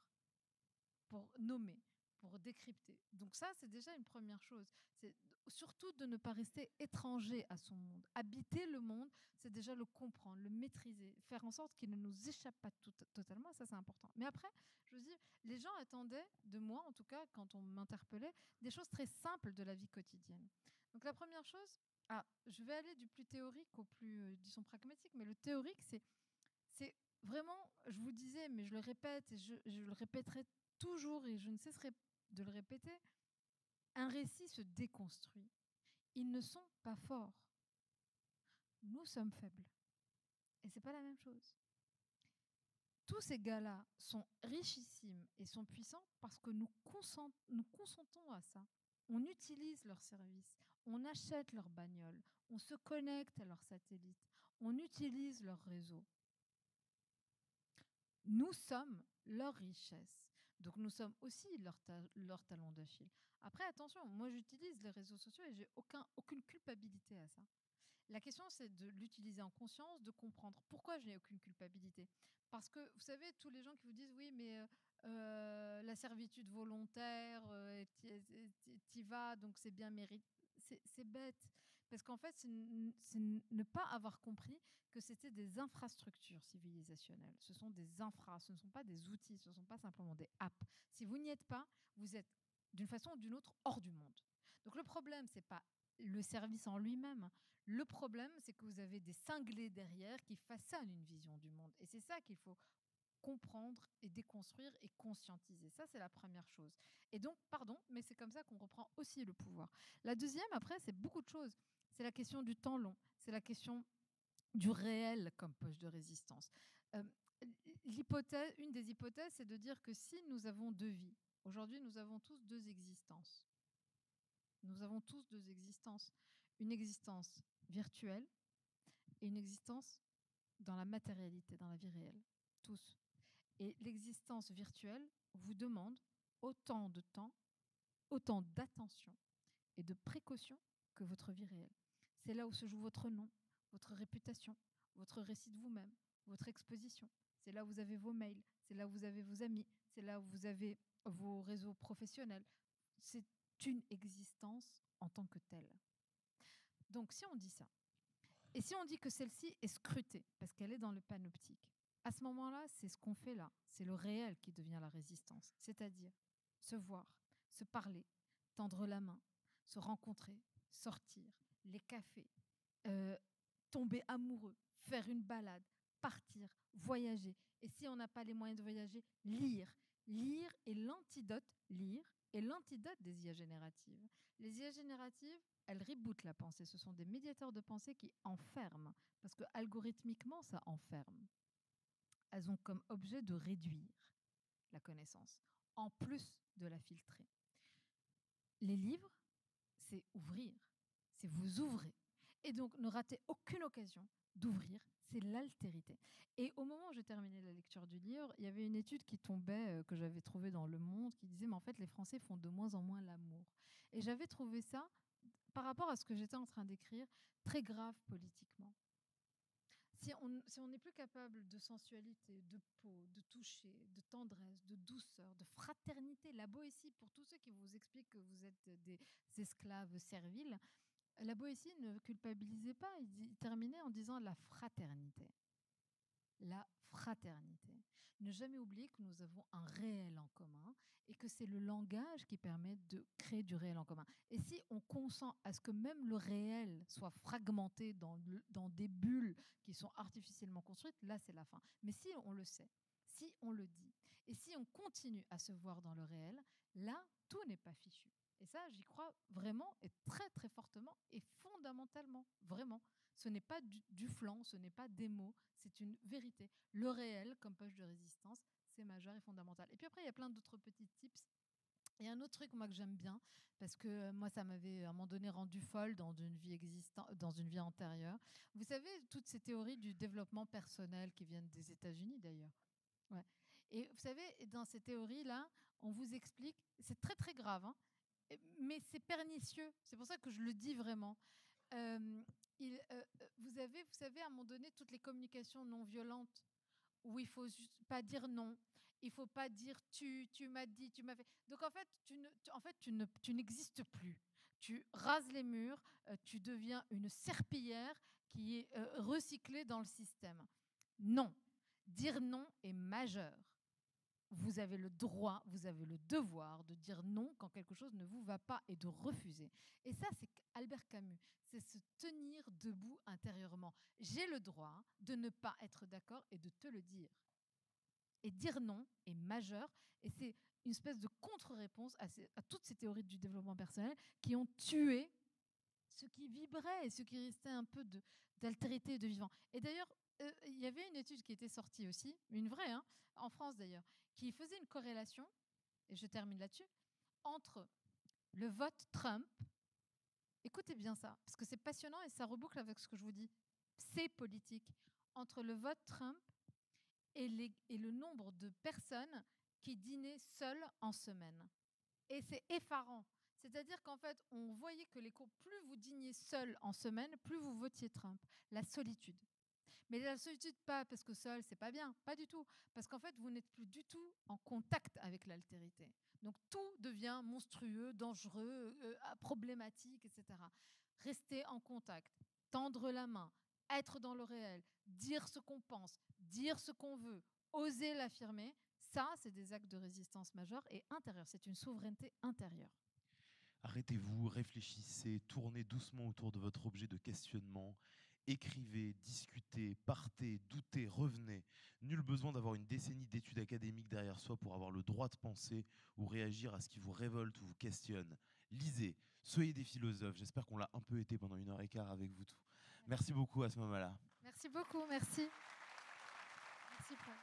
pour nommer, pour décrypter. Donc ça, c'est déjà une première chose. C'est surtout de ne pas rester étranger à son monde. Habiter le monde, c'est déjà le comprendre, le maîtriser, faire en sorte qu'il ne nous échappe pas totalement. Ça, c'est important. Mais après, je vous dis, les gens attendaient de moi, en tout cas, quand on m'interpellait, des choses très simples de la vie quotidienne. Donc la première chose, je vais aller du plus théorique au plus, disons, pragmatique, mais le théorique, c'est vraiment, je vous disais, mais je le répète et je le répéterai toujours et je ne cesserai de le répéter, un récit se déconstruit. Ils ne sont pas forts. Nous sommes faibles. Et c'est pas la même chose. Tous ces gars-là sont richissimes et sont puissants parce que nous consentons à ça. On utilise leurs services, on achète leurs bagnoles, on se connecte à leurs satellites, on utilise leurs réseaux. Nous sommes leur richesse. Donc nous sommes aussi leur talon d'Achille. Après, attention, moi j'utilise les réseaux sociaux et j'ai aucune culpabilité à ça. La question, c'est de l'utiliser en conscience, de comprendre pourquoi je n'ai aucune culpabilité. Parce que, vous savez, tous les gens qui vous disent, oui, mais la servitude volontaire, t'y vas, donc c'est bien mérité. C'est bête. Parce qu'en fait, c'est ne pas avoir compris que c'était des infrastructures civilisationnelles. Ce sont des infras, ce ne sont pas des outils, ce ne sont pas simplement des apps. Si vous n'y êtes pas, vous êtes d'une façon ou d'une autre hors du monde. Donc le problème, c'est pas le service en lui-même. Le problème, c'est que vous avez des cinglés derrière qui façonnent une vision du monde. Et c'est ça qu'il faut comprendre et déconstruire et conscientiser. Ça, c'est la première chose. Et donc, pardon, mais c'est comme ça qu'on reprend aussi le pouvoir. La deuxième, après, c'est beaucoup de choses. C'est la question du temps long. C'est la question du réel comme poche de résistance. Euh, une des hypothèses, c'est de dire que si nous avons deux vies, aujourd'hui, nous avons tous deux existences. Nous avons tous deux existences. Une existence virtuelle et une existence dans la matérialité, dans la vie réelle. Tous. Et l'existence virtuelle vous demande autant de temps, autant d'attention et de précaution que votre vie réelle. C'est là où se joue votre nom, votre réputation, votre récit de vous-même, votre exposition. C'est là où vous avez vos mails, c'est là où vous avez vos amis, c'est là où vous avez vos réseaux professionnels. C'est une existence en tant que telle. Donc si on dit ça, et si on dit que celle-ci est scrutée, parce qu'elle est dans le panoptique, à ce moment-là, c'est ce qu'on fait là. C'est le réel qui devient la résistance. C'est-à-dire se voir, se parler, tendre la main, se rencontrer, sortir, les cafés, tomber amoureux, faire une balade, partir, voyager. Et si on n'a pas les moyens de voyager, lire. Lire est l'antidote, lire est l'antidote des IA génératives. Les IA génératives, elles rebootent la pensée. Ce sont des médiateurs de pensée qui enferment, parce que algorithmiquement, ça enferme. Elles ont comme objet de réduire la connaissance, en plus de la filtrer. Les livres, c'est ouvrir, c'est vous ouvrir. Et donc, ne ratez aucune occasion d'ouvrir, c'est l'altérité. Et au moment où je terminais la lecture du livre, il y avait une étude qui tombait, que j'avais trouvée dans Le Monde, qui disait, mais en fait, les Français font de moins en moins l'amour. Et j'avais trouvé ça, par rapport à ce que j'étais en train d'écrire, très grave politiquement. Si on n'est plus capable de sensualité, de peau, de toucher, de tendresse, de douceur, de fraternité, la Boétie, pour tous ceux qui vous expliquent que vous êtes des esclaves serviles, la Boétie ne culpabilisait pas, il terminait en disant la fraternité. La fraternité. Ne jamais oublier que nous avons un réel en commun et que c'est le langage qui permet de créer du réel en commun. Et si on consent à ce que même le réel soit fragmenté dans des bulles qui sont artificiellement construites, là c'est la fin. Mais si on le sait, si on le dit, et si on continue à se voir dans le réel, là tout n'est pas fichu. Et ça, j'y crois vraiment et très très fortement et fondamentalement, vraiment. Ce n'est pas du flan, ce n'est pas des mots, c'est une vérité. Le réel, comme poche de résistance, c'est majeur et fondamental. Et puis après, il y a plein d'autres petits tips. Il y a un autre truc moi que j'aime bien, parce que moi, ça m'avait à un moment donné rendu folle dans une vie antérieure. Vous savez, toutes ces théories du développement personnel qui viennent des États-Unis d'ailleurs. Ouais. Et vous savez, dans ces théories-là, on vous explique, c'est très très grave, hein, mais c'est pernicieux. C'est pour ça que je le dis vraiment. Vous savez, à un moment donné, toutes les communications non violentes, où il ne faut pas dire non, il ne faut pas dire tu m'as dit, tu m'as fait. Donc en fait, tu n'existes plus. Tu rases les murs, tu deviens une serpillière qui est recyclée dans le système. Non. Dire non est majeur. Vous avez le droit, vous avez le devoir de dire non quand quelque chose ne vous va pas et de refuser. Et ça, c'est Albert Camus, c'est se tenir debout intérieurement. J'ai le droit de ne pas être d'accord et de te le dire. Et dire non est majeur et c'est une espèce de contre-réponse à toutes ces théories du développement personnel qui ont tué ce qui vibrait et ce qui restait un peu d'altérité et de vivant. Et d'ailleurs, il y avait une étude qui était sortie aussi, une vraie, hein, en France d'ailleurs, qui faisait une corrélation, et je termine là-dessus, entre le vote Trump, écoutez bien ça, parce que c'est passionnant et ça reboucle avec ce que je vous dis, c'est politique, entre le vote Trump et le nombre de personnes qui dînaient seules en semaine. Et c'est effarant. C'est-à-dire qu'en fait, on voyait que plus vous dîniez seul en semaine, plus vous votiez Trump. La solitude. Mais la solitude, pas parce que seul, c'est pas bien, pas du tout. Parce qu'en fait, vous n'êtes plus du tout en contact avec l'altérité. Donc tout devient monstrueux, dangereux, problématique, etc. Rester en contact, tendre la main, être dans le réel, dire ce qu'on pense, dire ce qu'on veut, oser l'affirmer, ça, c'est des actes de résistance majeure et intérieure. C'est une souveraineté intérieure. Arrêtez-vous, réfléchissez, tournez doucement autour de votre objet de questionnement. Écrivez, discutez, partez, doutez, revenez. Nul besoin d'avoir une décennie d'études académiques derrière soi pour avoir le droit de penser ou réagir à ce qui vous révolte ou vous questionne. Lisez, soyez des philosophes. J'espère qu'on l'a un peu été pendant 1h15 avec vous tous. Merci beaucoup Asma Mala. Merci beaucoup, merci. Merci Paul.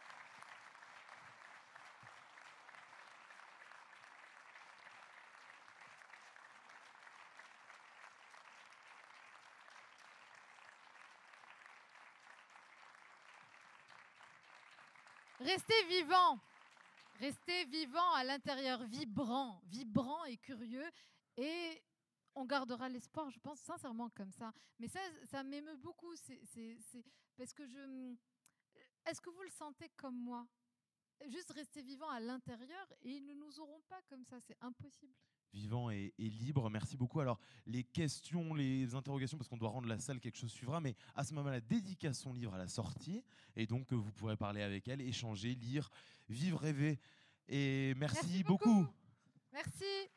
Restez vivant à l'intérieur, vibrant et curieux. Et on gardera l'espoir, je pense sincèrement comme ça. Mais ça m'émeut beaucoup. Parce que est-ce que vous le sentez comme moi? Juste rester vivant à l'intérieur et ils ne nous auront pas comme ça. C'est impossible. Vivant et libre. Merci beaucoup. Alors, les questions, les interrogations, parce qu'on doit rendre la salle, quelque chose suivra, mais Asma Mala dédicace son livre à la sortie, et donc vous pourrez parler avec elle, échanger, lire, vivre, rêver. Et merci beaucoup. Merci.